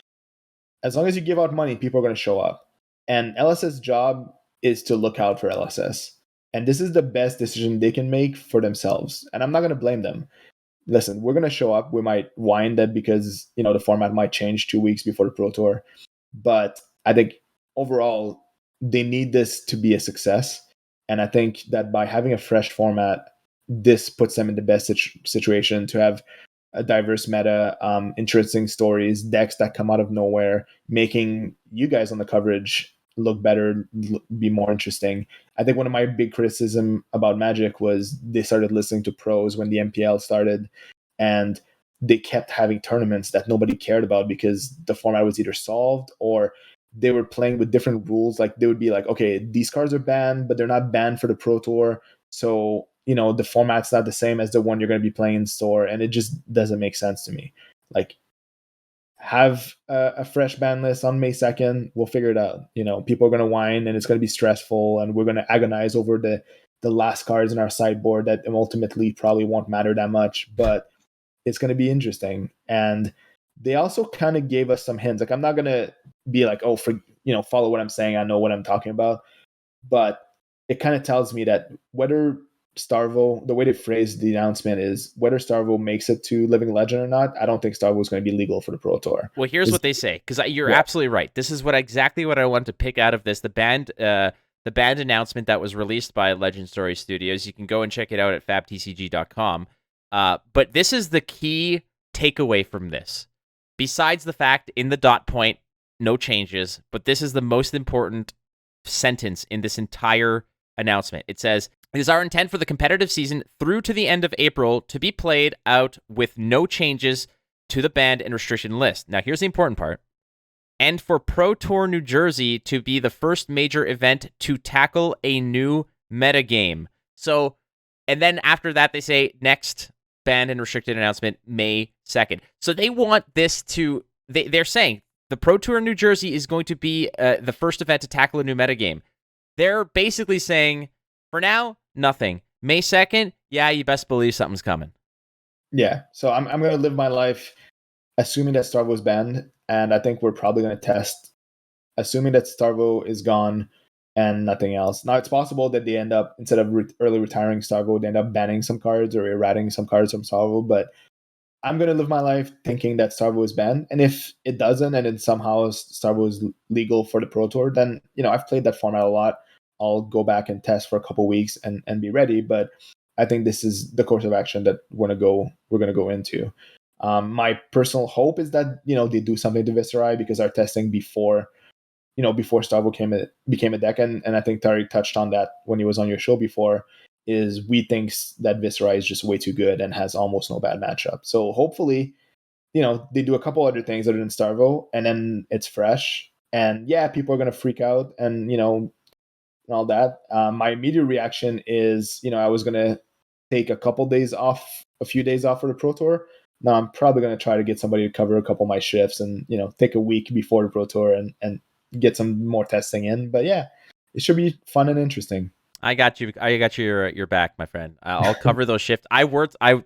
Speaker 2: As long as you give out money, people are going to show up. And LSS job is to look out for LSS. And this is the best decision they can make for themselves. And I'm not going to blame them. Listen, we're going to show up. We might wind that because, the format might change 2 weeks before the Pro Tour. But I think overall, they need this to be a success. And I think that by having a fresh format, this puts them in the best situation to have a diverse meta, interesting stories, decks that come out of nowhere, making you guys on the coverage look better, be more interesting. I think one of my big criticism about Magic was they started listening to pros when the MPL started, and they kept having tournaments that nobody cared about because the format was either solved or they were playing with different rules. Like they would be like, okay, these cards are banned, but they're not banned for the Pro Tour. So, the format's not the same as the one you're going to be playing in store. And it just doesn't make sense to me. Like, have a fresh ban list on May 2nd. We'll figure it out. People are going to whine and it's going to be stressful and we're going to agonize over the last cards in our sideboard that ultimately probably won't matter that much, but it's going to be interesting. And they also kind of gave us some hints. Like, I'm not going to be like, oh, follow what I'm saying. I know what I'm talking about. But it kind of tells me that whether Starvo, the way they phrased the announcement is whether Starvo makes it to Living Legend or not, I don't think Starvo is going to be legal for the Pro Tour.
Speaker 1: Well, here's what they say, because you're absolutely right. This is exactly what I wanted to pick out of this. The band announcement that was released by Legend Story Studios. You can go and check it out at fabtcg.com. But this is the key takeaway from this. Besides the fact in the dot point, no changes, but this is the most important sentence in this entire announcement. It says, "It is our intent for the competitive season through to the end of April to be played out with no changes to the banned and restriction list." Now, here's the important part. "And for Pro Tour New Jersey to be the first major event to tackle a new metagame." So, and then after that, they say next banned and restricted announcement, May 2nd. So they want this to, they're saying the Pro Tour New Jersey is going to be the first event to tackle a new metagame. They're basically saying, for now, nothing. May 2nd, yeah, you best believe something's coming.
Speaker 2: Yeah, so I'm going to live my life assuming that Starvo is banned, and I think we're probably going to test assuming that Starvo is gone and nothing else. Now, it's possible that they end up, instead of early retiring Starvo, they end up banning some cards or errating some cards from Starvo, but I'm going to live my life thinking that Starvo is banned. And if it doesn't, and then somehow Starvo is legal for the Pro Tour, then, I've played that format a lot. I'll go back and test for a couple weeks and be ready. But I think this is the course of action that we're going to go into. My personal hope is that, they do something to Viserai, because our testing before Starvo became a deck, and I think Tariq touched on that when he was on your show before, is we think that Viserai is just way too good and has almost no bad matchup. So hopefully, they do a couple other things other than Starvo, and then it's fresh. And yeah, people are going to freak out and, and all that. My immediate reaction is, I was going to take a few days off for the Pro Tour. Now I'm probably going to try to get somebody to cover a couple of my shifts and, take a week before the Pro Tour and get some more testing in. But yeah, it should be fun and interesting.
Speaker 1: I got you. Your back, my friend. I'll cover those shifts.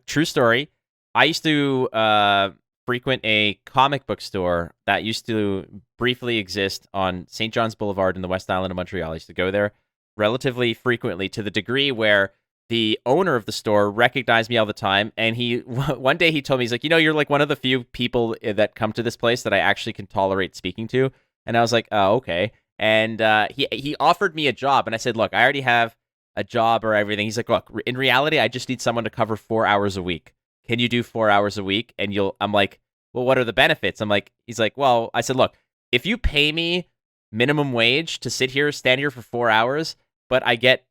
Speaker 1: True story. I used to frequent a comic book store that used to briefly exist on St. John's Boulevard in the West Island of Montreal. I used to go there relatively frequently, to the degree where the owner of the store recognized me all the time. And one day he told me, he's like, you're like one of the few people that come to this place that I actually can tolerate speaking to. And I was like, oh, okay. And he offered me a job, and I said, look, I already have a job or everything. He's like, look, in reality, I just need someone to cover 4 hours a week. Can you do 4 hours a week? And I'm like, well, what are the benefits? He's like, well, I said, look, if you pay me minimum wage to stand here for 4 hours, but I get,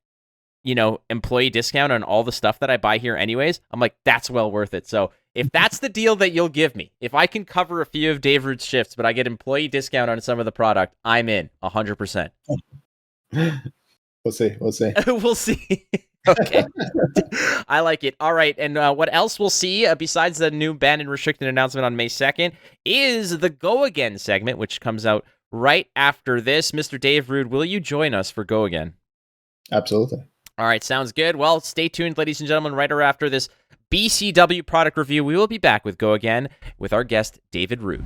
Speaker 1: employee discount on all the stuff that I buy here anyways, I'm like, that's well worth it. So if that's the deal that you'll give me, if I can cover a few of Dave Rood's shifts, but I get employee discount on some of the product, I'm in 100%.
Speaker 2: We'll see.
Speaker 1: We'll see. Okay. I like it. All right. And what else we'll see besides the new banned and restricted announcement on May 2nd is the Go Again segment, which comes out right after this. Mr. Dave Rood, will you join us for Go Again?
Speaker 2: Absolutely.
Speaker 1: All right, sounds good. Well, stay tuned, ladies and gentlemen. Right after this BCW product review, we will be back with Go Again with our guest, David Rood.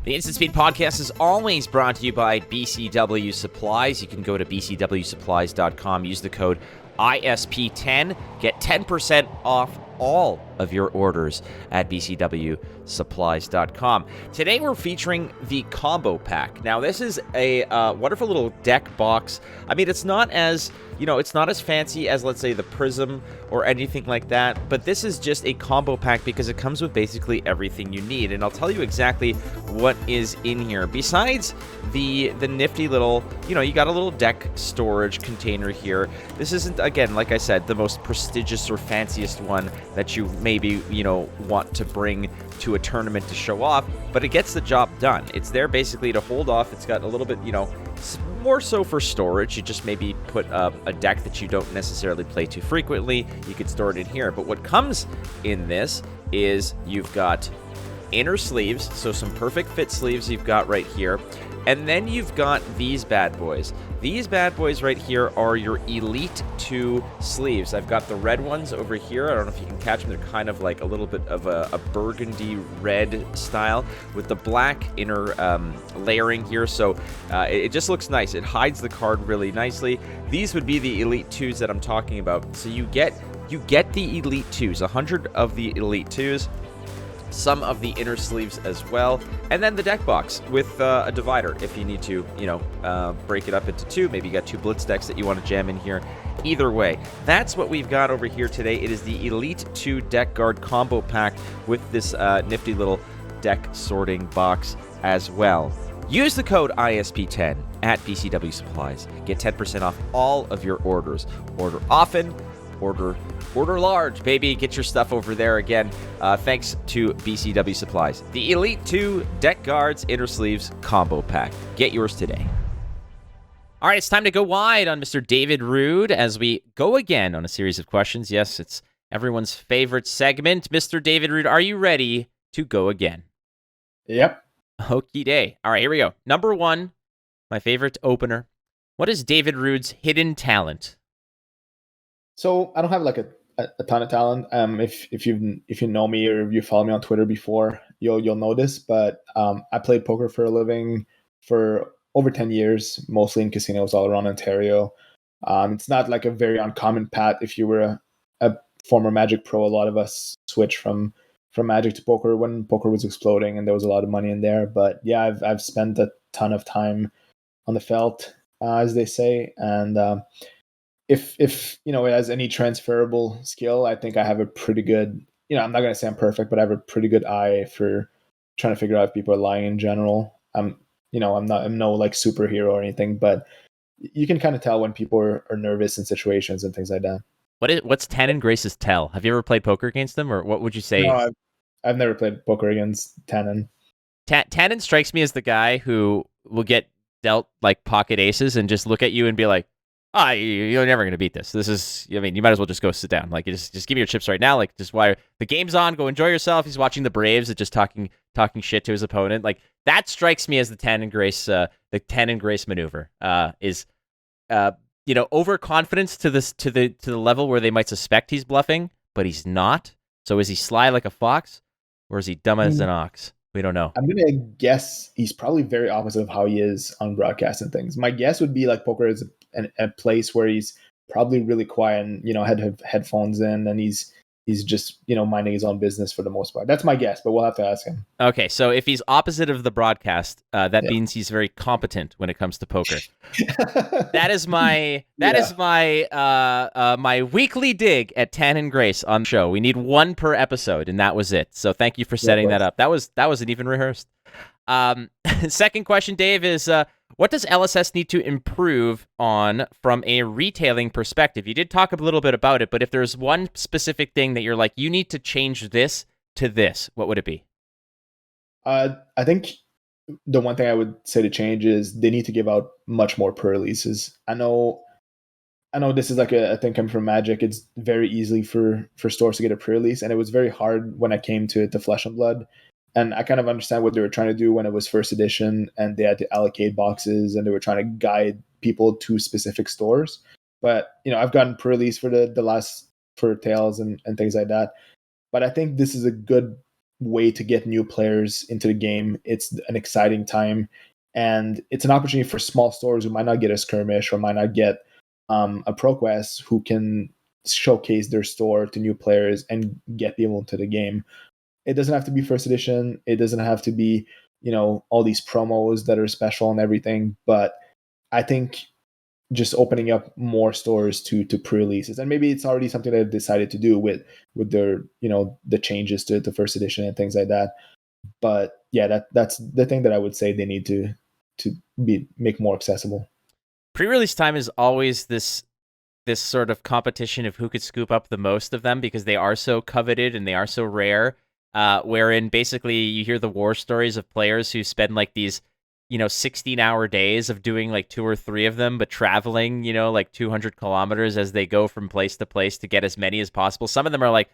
Speaker 1: The Instant Speed Podcast is always brought to you by BCW Supplies. You can go to bcwsupplies.com, use the code ISP10, get 10% off all of your orders at bcwsupplies.com. Today we're featuring the Combo Pack. Now this is a wonderful little deck box. I mean, it's not as, it's not as fancy as, let's say, the Prism or anything like that, but this is just a combo pack because it comes with basically everything you need, and I'll tell you exactly what is in here. Besides the nifty little, you got a little deck storage container here. This isn't, again, like I said, the most prestigious or fanciest one that you maybe, want to bring to a tournament to show off, but it gets the job done. It's there basically to hold off. It's got a little bit, more so for storage. You just maybe put a deck that you don't necessarily play too frequently. You could store it in here. But what comes in this is you've got inner sleeves, so some perfect fit sleeves you've got right here. And then you've got these bad boys. These bad boys right here are your Elite 2 sleeves. I've got the red ones over here. I don't know if you can catch them. They're kind of like a little bit of a burgundy red style with the black inner layering here. So it just looks nice. It hides the card really nicely. These would be the Elite 2s that I'm talking about. So you get the Elite 2s, 100 of the Elite 2s. Some of the inner sleeves as well, and then the deck box with a divider if you need to, break it up into two. Maybe you got two Blitz decks that you want to jam in here. Either way, that's what we've got over here today. It is the Elite 2 Deck Guard Combo Pack with this nifty little deck sorting box as well. Use the code ISP10 at BCW Supplies. Get 10% off all of your orders. Order often, order large, baby. Get your stuff over there again. Thanks to BCW Supplies. The Elite 2 Deck Guards Inner Sleeves Combo Pack. Get yours today. All right, it's time to go wide on Mr. David Rood as we go again on a series of questions. Yes, it's everyone's favorite segment. Mr. David Rood, are you ready to go again?
Speaker 2: Yep.
Speaker 1: Okie day. All right, here we go. Number one, my favorite opener. What is David Rood's hidden talent?
Speaker 2: So I don't have like a ton of talent. If you know me or you follow me on Twitter before, you'll know this. But I played poker for a living for over 10 years, mostly in casinos all around Ontario. It's not like a very uncommon path. If you were a former Magic pro, a lot of us switched from Magic to poker when poker was exploding, and there was a lot of money in there. But yeah, I've spent a ton of time on the felt, as they say, and if it has any transferable skill, I think I have a pretty good, I'm not going to say I'm perfect, but I have a pretty good eye for trying to figure out if people are lying in general. I'm no like superhero or anything, but you can kind of tell when people are nervous in situations and things like that.
Speaker 1: What's Tannen Grace's tell? Have you ever played poker against them, or what would you say?
Speaker 2: No, I've never played poker against Tannen.
Speaker 1: Tannen strikes me as the guy who will get dealt like pocket aces and just look at you and be like, you're never going to beat this. This is, you might as well just go sit down. Like, just give me your chips right now. Like, just why the game's on, go enjoy yourself. He's watching the Braves and just talking shit to his opponent. Like, that strikes me as the Tannen Grace maneuver. Is overconfidence to the level where they might suspect he's bluffing, but he's not. So is he sly like a fox, or is he dumb as an ox? We don't know.
Speaker 2: I'm gonna guess he's probably very opposite of how he is on broadcast and things. My guess would be like poker is a place where he's probably really quiet and had headphones in, and he's just minding his own business for the most part. That's my guess, but we'll have to ask him.
Speaker 1: Okay, so if he's opposite of the broadcast, that means he's very competent when it comes to poker. That is my my weekly dig at Tannen Grace on the show. We need one per episode, and that was it. So thank you for setting that up. That wasn't even rehearsed. Second question, Dave, is what does LSS need to improve on from a retailing perspective? You did talk a little bit about it, but if there's one specific thing that you're like, you need to change this to this, what would it be?
Speaker 2: I think the one thing I would say to change is they need to give out much more per-releases. I know this is like a thing coming from Magic. It's very easy for stores to get a pre-release, and it was very hard when I came to Flesh and Blood. And I kind of understand what they were trying to do when it was first edition and they had to allocate boxes and they were trying to guide people to specific stores. But I've gotten pre-release for the last for Tales and things like that. But I think this is a good way to get new players into the game. It's an exciting time, and it's an opportunity for small stores who might not get a skirmish or might not get a ProQuest, who can showcase their store to new players and get people into the game. It doesn't have to be first edition. It doesn't have to be all these promos that are special and everything. But I think just opening up more stores to pre-releases, and maybe it's already something they've decided to do with their the changes to the first edition and things like that. But yeah, that's the thing that I would say they need to make more accessible.
Speaker 1: Pre-release time is always this sort of competition of who could scoop up the most of them, because they are so coveted and they are so rare. Wherein basically you hear the war stories of players who spend like these 16-hour days of doing like 2 or 3 of them, but traveling, like 200 kilometers as they go from place to place to get as many as possible. Some of them are like,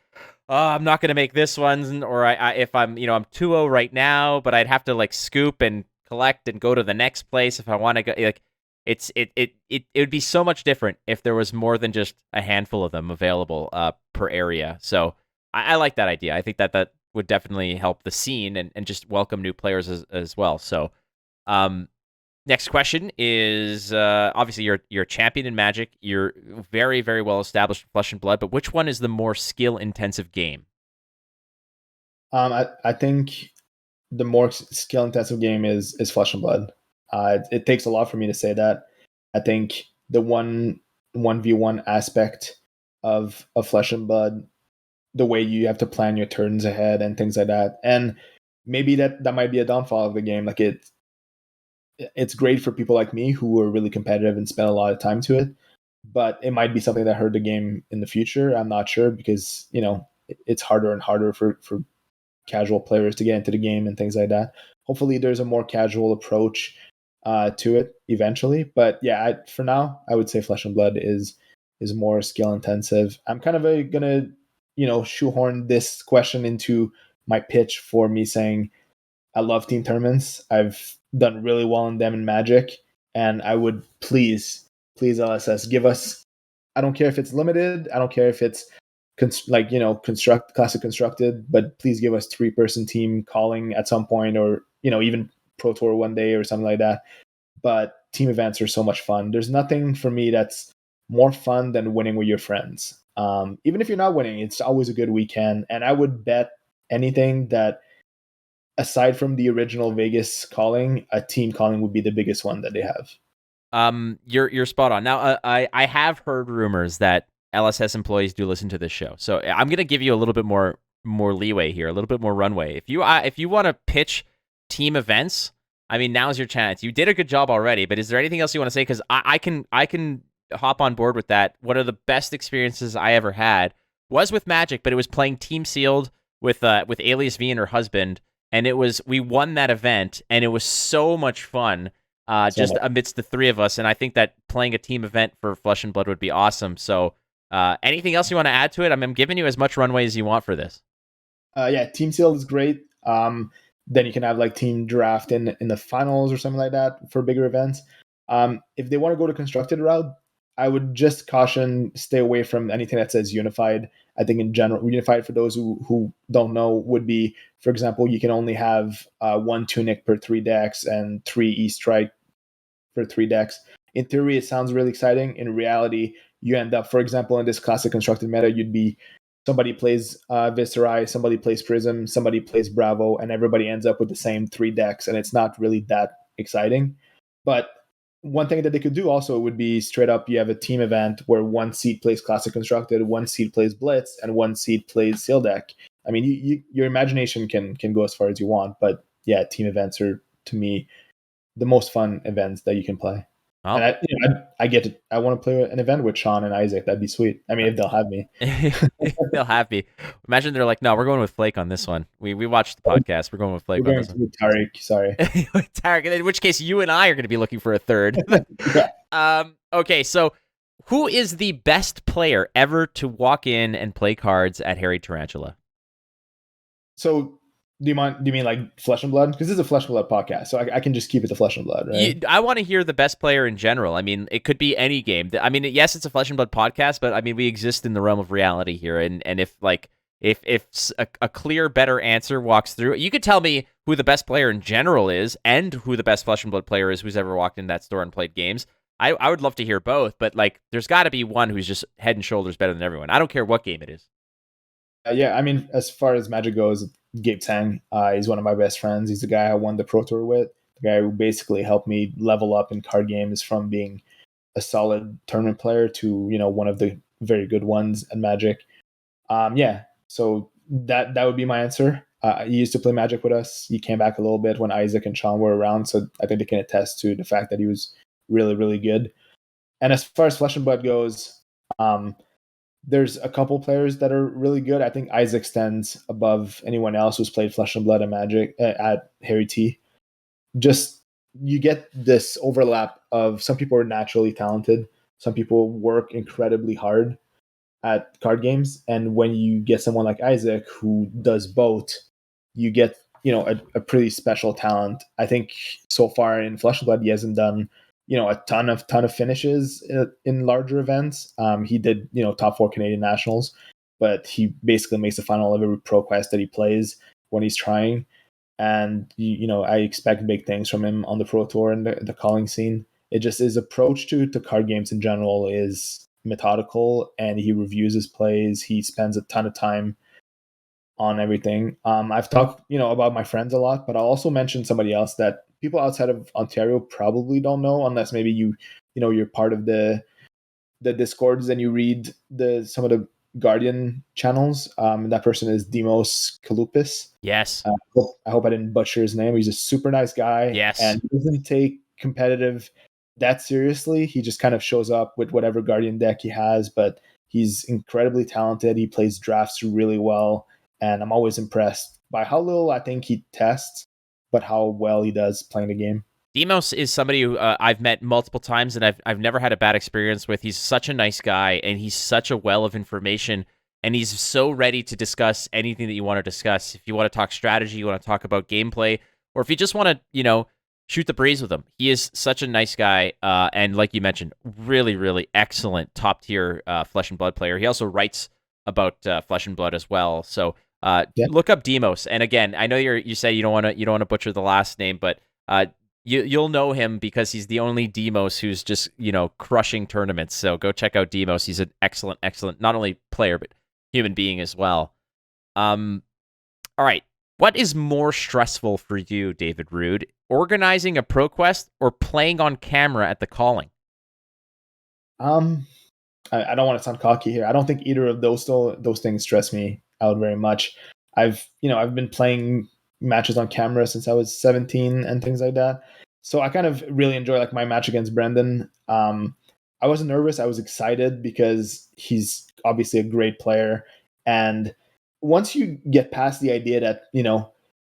Speaker 1: oh, I'm not going to make this one. Or if I'm 2-0 right now, but I'd have to like scoop and collect and go to the next place if I want to go. Like, it would be so much different if there was more than just a handful of them available per area. So I like that idea. I think that would definitely help the scene and just welcome new players as well. So next question is, obviously you're a champion in Magic. You're very, very well established in Flesh and Blood, but which one is the more skill intensive game?
Speaker 2: I think the more skill intensive game is Flesh and Blood. It takes a lot for me to say that. I think the 1v1 aspect of Flesh and Blood, the way you have to plan your turns ahead and things like that, and maybe that might be a downfall of the game. Like it's great for people like me who are really competitive and spend a lot of time to it, but it might be something that hurt the game in the future. I'm not sure, because it's harder and harder for casual players to get into the game and things like that. Hopefully there's a more casual approach to it eventually. But yeah, for now, I would say Flesh and Blood is more skill intensive. I'm kind of gonna shoehorn this question into my pitch for me saying I love team tournaments. I've done really well in them in Magic, and I would please LSS give us. I don't care if it's limited. I don't care if it's classic constructed, but please give us 3-person team calling at some point, or even Pro Tour one day or something like that. But team events are so much fun. There's nothing for me that's more fun than winning with your friends. Even if you're not winning, it's always a good weekend. And I would bet anything that, aside from the original Vegas calling, a team calling would be the biggest one that they have.
Speaker 1: You're spot on. Now, I have heard rumors that LSS employees do listen to this show, so I'm gonna give you a little bit more leeway here, a little bit more runway. If you want to pitch team events, I mean, now's your chance. You did a good job already, but is there anything else you want to say? Because I can hop on board with that. One of the best experiences I ever had was with Magic, but it was playing Team Sealed with Alias V and her husband. And we won that event, and it was so much fun, amidst the 3 of us. And I think that playing a team event for Flesh and Blood would be awesome. So, anything else you want to add to it? I'm giving you as much runway as you want for this.
Speaker 2: Yeah, Team Sealed is great. Then you can have like team draft in the finals or something like that for bigger events. If they want to go to constructed route, I would just caution, stay away from anything that says unified. I think in general, unified, for those who don't know, would be, for example, you can only have 1 tunic per 3 decks and 3 E-strike for 3 decks. In theory, it sounds really exciting. In reality, you end up, for example, in this classic constructed meta, you'd be somebody plays Viserai, somebody plays Prism, somebody plays Bravo, and everybody ends up with the same 3 decks, and it's not really that exciting. But one thing that they could do also would be straight up, you have a team event where 1 seed plays Classic Constructed, 1 seed plays Blitz, and 1 seed plays Seal Deck. I mean, your imagination can go as far as you want, but yeah, team events are, to me, the most fun events that you can play. Oh. And I get it. I want to play an event with Sean and Isaac. That'd be sweet. I mean, if they'll have me.
Speaker 1: They'll have me. Imagine they're like, no, we're going with Flake on this one. We watched the podcast. We're going with Flake on this one.
Speaker 2: With Tariq, sorry.
Speaker 1: Tariq, in which case you and I are going to be looking for a third. Yeah. Okay, so who is the best player ever to walk in and play cards at Hairy Tarantula?
Speaker 2: So Do you mind? Do you mean like Flesh and Blood? Because this is a Flesh and Blood podcast, so I can just keep it to Flesh and Blood, right?
Speaker 1: I want to hear the best player in general. I mean, it could be any game. I mean, yes, it's a Flesh and Blood podcast, but I mean, we exist in the realm of reality here, and if like if a clear, better answer walks through, you could tell me who the best player in general is and who the best Flesh and Blood player is who's ever walked in that store and played games. I would love to hear both, but like, there's got to be one who's just head and shoulders better than everyone. I don't care what game it is.
Speaker 2: Yeah, I mean, as far as Magic goes, Gabe Tang, he's one of my best friends. He's the guy I won the Pro Tour with, the guy who basically helped me level up in card games from being a solid tournament player to one of the very good ones at Magic. Yeah, so that would be my answer. He used to play Magic with us. He came back a little bit when Isaac and Sean were around, so I think they can attest to the fact that he was really, really good. And as far as Flesh and Blood goes, there's a couple players that are really good. I think Isaac stands above anyone else who's played Flesh and Blood and Magic at HairyT. Just you get this overlap of some people are naturally talented, some people work incredibly hard at card games, and when you get someone like Isaac who does both, you get a pretty special talent. I think so far in Flesh and Blood, he hasn't done a ton of finishes in larger events. He did top 4 Canadian nationals, but he basically makes the final of every pro quest that he plays when he's trying. And I expect big things from him on the pro tour and the calling scene. It just his approach to card games in general is methodical, and he reviews his plays. He spends a ton of time on everything. I've talked about my friends a lot, but I'll also mention somebody else that people outside of Ontario probably don't know, unless maybe you're part of the discords and you read some of the Guardian channels. That person is Demos Kalupis.
Speaker 1: Yes.
Speaker 2: I hope I didn't butcher his name. He's a super nice guy,
Speaker 1: Yes.
Speaker 2: and he doesn't take competitive that seriously. He just kind of shows up with whatever Guardian deck he has, but he's incredibly talented. He plays drafts really well, and I'm always impressed by how little I think he tests, but how well he does playing the game.
Speaker 1: Demos is somebody who I've met multiple times, and I've never had a bad experience with. He's such a nice guy, and he's such a well of information, and he's so ready to discuss anything that you want to discuss. If you want to talk strategy, you want to talk about gameplay, or if you just want to, shoot the breeze with him. He is such a nice guy, and like you mentioned, really, really excellent top-tier Flesh and Blood player. He also writes about Flesh and Blood as well, so look up Demos. And again, I know you say you don't want to butcher the last name, but you'll know him because he's the only Demos who's just, crushing tournaments. So go check out Demos. He's an excellent, not only player, but human being as well. All right. What is more stressful for you, David Rood? Organizing a pro quest or playing on camera at the calling?
Speaker 2: I don't want to sound cocky here. I don't think either of those things stress me out very much. I've been playing matches on camera since I was 17 and things like that. So I kind of really enjoy like my match against Brendan. I wasn't nervous. I was excited because he's obviously a great player. And once you get past the idea that,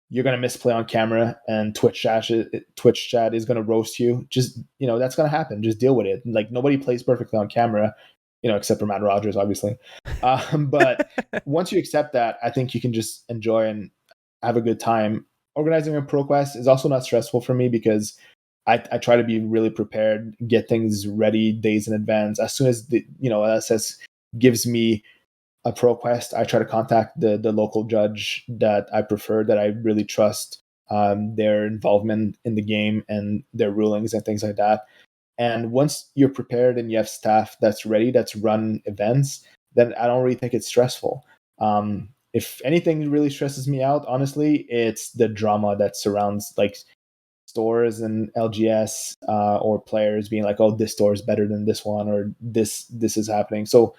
Speaker 2: you're going to misplay on camera and Twitch chat is going to roast you, just, that's going to happen. Just deal with it. Like nobody plays perfectly on camera, except for Matt Rogers, obviously. But once you accept that, I think you can just enjoy and have a good time. Organizing a pro quest is also not stressful for me because I try to be really prepared, get things ready days in advance. As soon as the LSS gives me a pro quest, I try to contact the local judge that I prefer, that I really trust their involvement in the game and their rulings and things like that. And once you're prepared and you have staff that's ready, that's run events, then I don't really think it's stressful. If anything really stresses me out, honestly, it's the drama that surrounds like stores and LGS or players being like, "Oh, this store is better than this one," or this is happening. So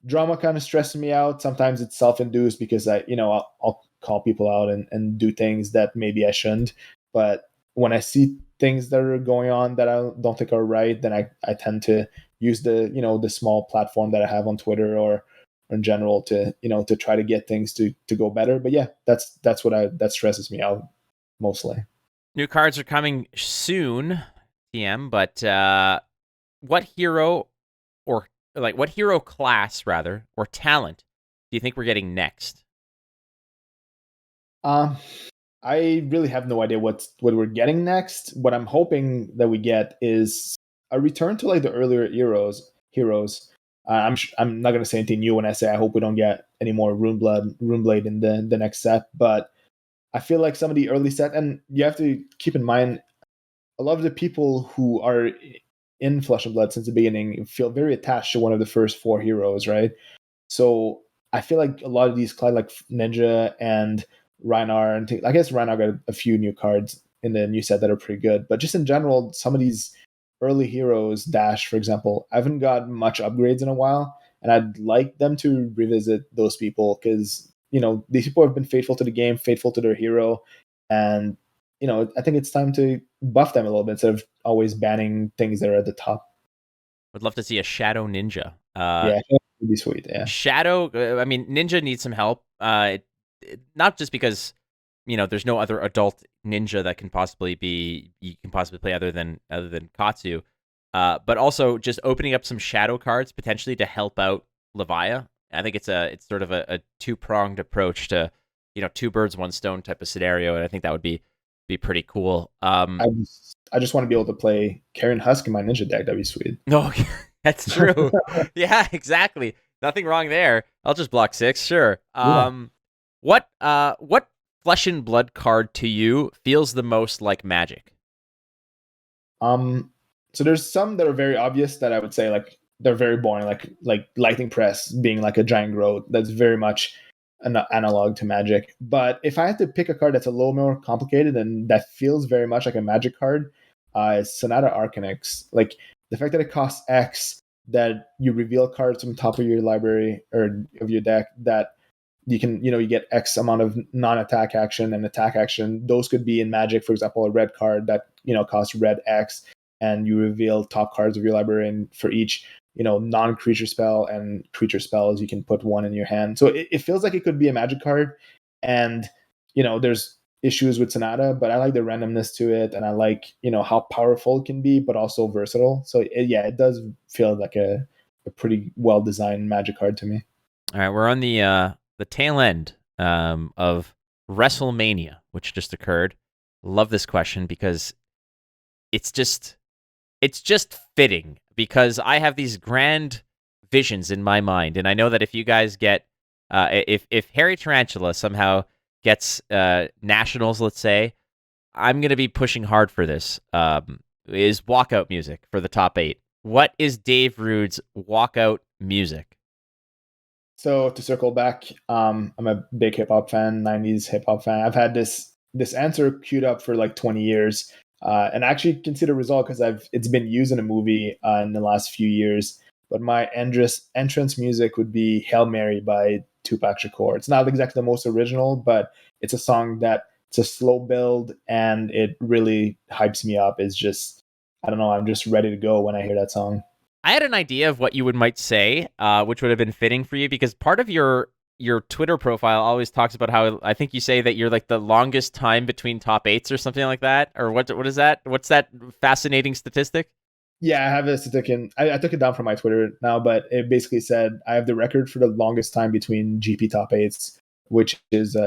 Speaker 2: drama kind of stresses me out. Sometimes it's self-induced because I'll call people out and do things that maybe I shouldn't. But when I see things that are going on that I don't think are right, then I tend to use the small platform that I have on Twitter or in general to to try to get things to go better. But yeah, that's that stresses me out mostly.
Speaker 1: New cards are coming soon, TM, but what hero or what hero class rather or talent do you think we're getting next?
Speaker 2: I really have no idea what we're getting next. What I'm hoping that we get is a return to like the earlier heroes. I'm not gonna say anything new when I say I hope we don't get any more Runeblade in the next set, but I feel like some of the early set, and you have to keep in mind a lot of the people who are in Flesh and Blood since the beginning feel very attached to one of the first four heroes, right? So I feel like a lot of these like Ninja and Rhinar, and I guess Rhinar got a few new cards in the new set that are pretty good. But just in general, some of these early heroes, Dash, for example, I haven't got much upgrades in a while. And I'd like them to revisit those people because, these people have been faithful to the game, faithful to their hero. And, I think it's time to buff them a little bit instead of always banning things that are at the top.
Speaker 1: Would love to see a Shadow Ninja.
Speaker 2: Yeah, that would be sweet. Yeah.
Speaker 1: Shadow, I mean, Ninja needs some help. Not just because, there's no other adult ninja that can possibly play other than Katsu. But also just opening up some shadow cards potentially to help out Leviah. I think it's sort of a two-pronged approach to, two birds, one stone type of scenario, and I think that would be pretty cool.
Speaker 2: I just want to be able to play Carrion Husk in my ninja deck. That'd be sweet.
Speaker 1: No, that's true. Yeah, exactly. Nothing wrong there. I'll just block 6, sure. What Flesh and Blood card to you feels the most like Magic?
Speaker 2: So there's some that are very obvious that I would say like they're very boring, like Lightning Press being like a giant growth. That's very much an analog to Magic. But if I had to pick a card that's a little more complicated and that feels very much like a Magic card, is Sonata Arcanix. Like the fact that it costs X, that you reveal cards from top of your library or of your deck that you can, you get X amount of non-attack action and attack action. Those could be in Magic, for example, a red card that, costs red X, and you reveal top cards of your library, and for each, non-creature spell and creature spells, you can put one in your hand. So it feels like it could be a Magic card. And, there's issues with Sonata, but I like the randomness to it, and I like, how powerful it can be, but also versatile. So it does feel like a pretty well-designed Magic card to me.
Speaker 1: All right, we're on the tail end of WrestleMania, which just occurred. Love this question because it's just fitting, because I have these grand visions in my mind, and I know that if you guys get if Harry Tarantula somehow gets nationals, let's say, I'm gonna be pushing hard for this. Is walkout music for the top 8. What is Dave Rood's walkout music?
Speaker 2: So to circle back, I'm a big hip hop fan, 90s hip hop fan. I've had this answer queued up for like 20 years, and I actually can see the result because it's been used in a movie in the last few years. But my entrance music would be "Hail Mary" by Tupac Shakur. It's not exactly the most original, but it's a song that it's a slow build and it really hypes me up. It's just, I don't know, I'm just ready to go when I hear that song.
Speaker 1: I had an idea of what you might say, which would have been fitting for you, because part of your Twitter profile always talks about how, I think you say that you're like the longest time between top 8s or something like that, or what is that? What's that fascinating statistic?
Speaker 2: Yeah, I have a statistic. I took it down from my Twitter now, but it basically said I have the record for the longest time between GP top 8s, which is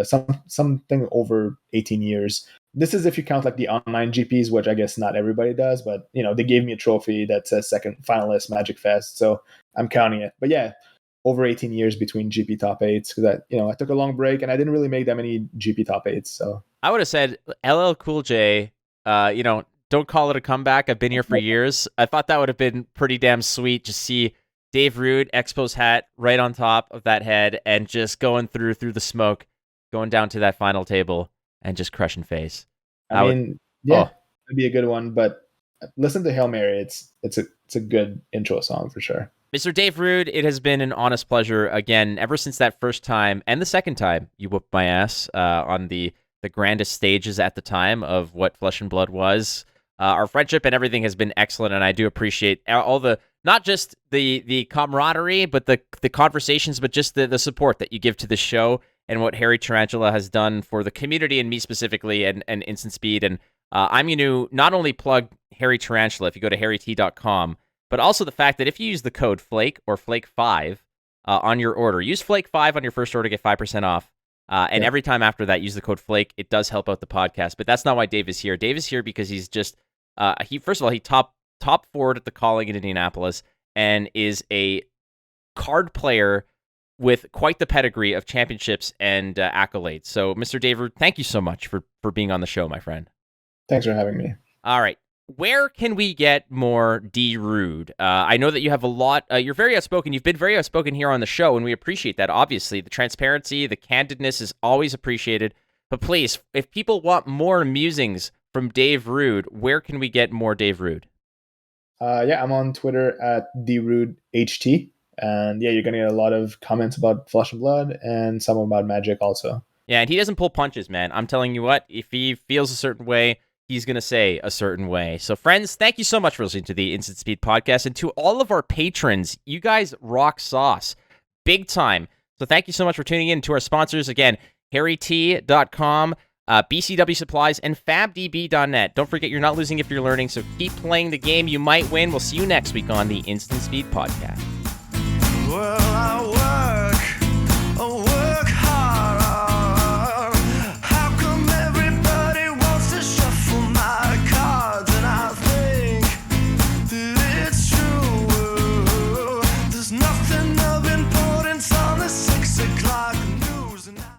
Speaker 2: something over 18 years. This is if you count like the online GPs, which I guess not everybody does, but they gave me a trophy that says second finalist Magic Fest, so I'm counting it. But yeah, over 18 years between GP top 8s, because I took a long break and I didn't really make that many GP top 8s. So I
Speaker 1: would have said LL Cool J, don't call it a comeback. I've been here for years. I thought that would have been pretty damn sweet to see Dave Rood, Expos hat right on top of that head, and just going through the smoke, going down to that final table and just crushing face.
Speaker 2: It'd be a good one, but listen to Hail Mary. It's a good intro song for sure.
Speaker 1: Mr. Dave Rood, it has been an honest pleasure again, ever since that first time and the second time you whooped my ass on the grandest stages at the time of what Flesh and Blood was. Our friendship and everything has been excellent, and I do appreciate all the, not just the camaraderie, but the conversations, but just the support that you give to the show and what Harry Tarantula has done for the community and me specifically and Instant Speed. And I'm going to not only plug Harry Tarantula if you go to HairyT.com, but also the fact that if you use the code FLAKE or FLAKE5 on your order, use FLAKE5 on your first order to get 5% off. And
Speaker 2: Yeah.
Speaker 1: every time after that, use the code Flake. It does help out the podcast. But that's not why Dave is here. Dave is here because he's just he first of all he top forward at the Calling in Indianapolis and is a card player with quite the pedigree of championships and accolades. So, Mr. Dave Rood, thank you so much for being on the show, my friend.
Speaker 2: Thanks for having me.
Speaker 1: All right. Where can we get more D. Rood? I know that you have a lot. You're very outspoken. You've been very outspoken here on the show, and we appreciate that. Obviously, the transparency, the candidness is always appreciated. But please, if people want more musings from Dave Rood, where can we get more Dave Rood?
Speaker 2: Yeah, I'm on Twitter at DRoodHT. And yeah, you're going to get a lot of comments about Flesh and Blood and some about Magic also.
Speaker 1: Yeah, and he doesn't pull punches, man. I'm telling you what, if he feels a certain way, he's going to say a certain way. So, friends, thank you so much for listening to the Instant Speed Podcast. And to all of our patrons, you guys rock sauce big time. So thank you so much for tuning in. To our sponsors, again, HairyT.com, BCW Supplies, and FabDB.net. Don't forget, you're not losing if you're learning, so keep playing the game. You might win. We'll see you next week on the Instant Speed Podcast.
Speaker 3: Well,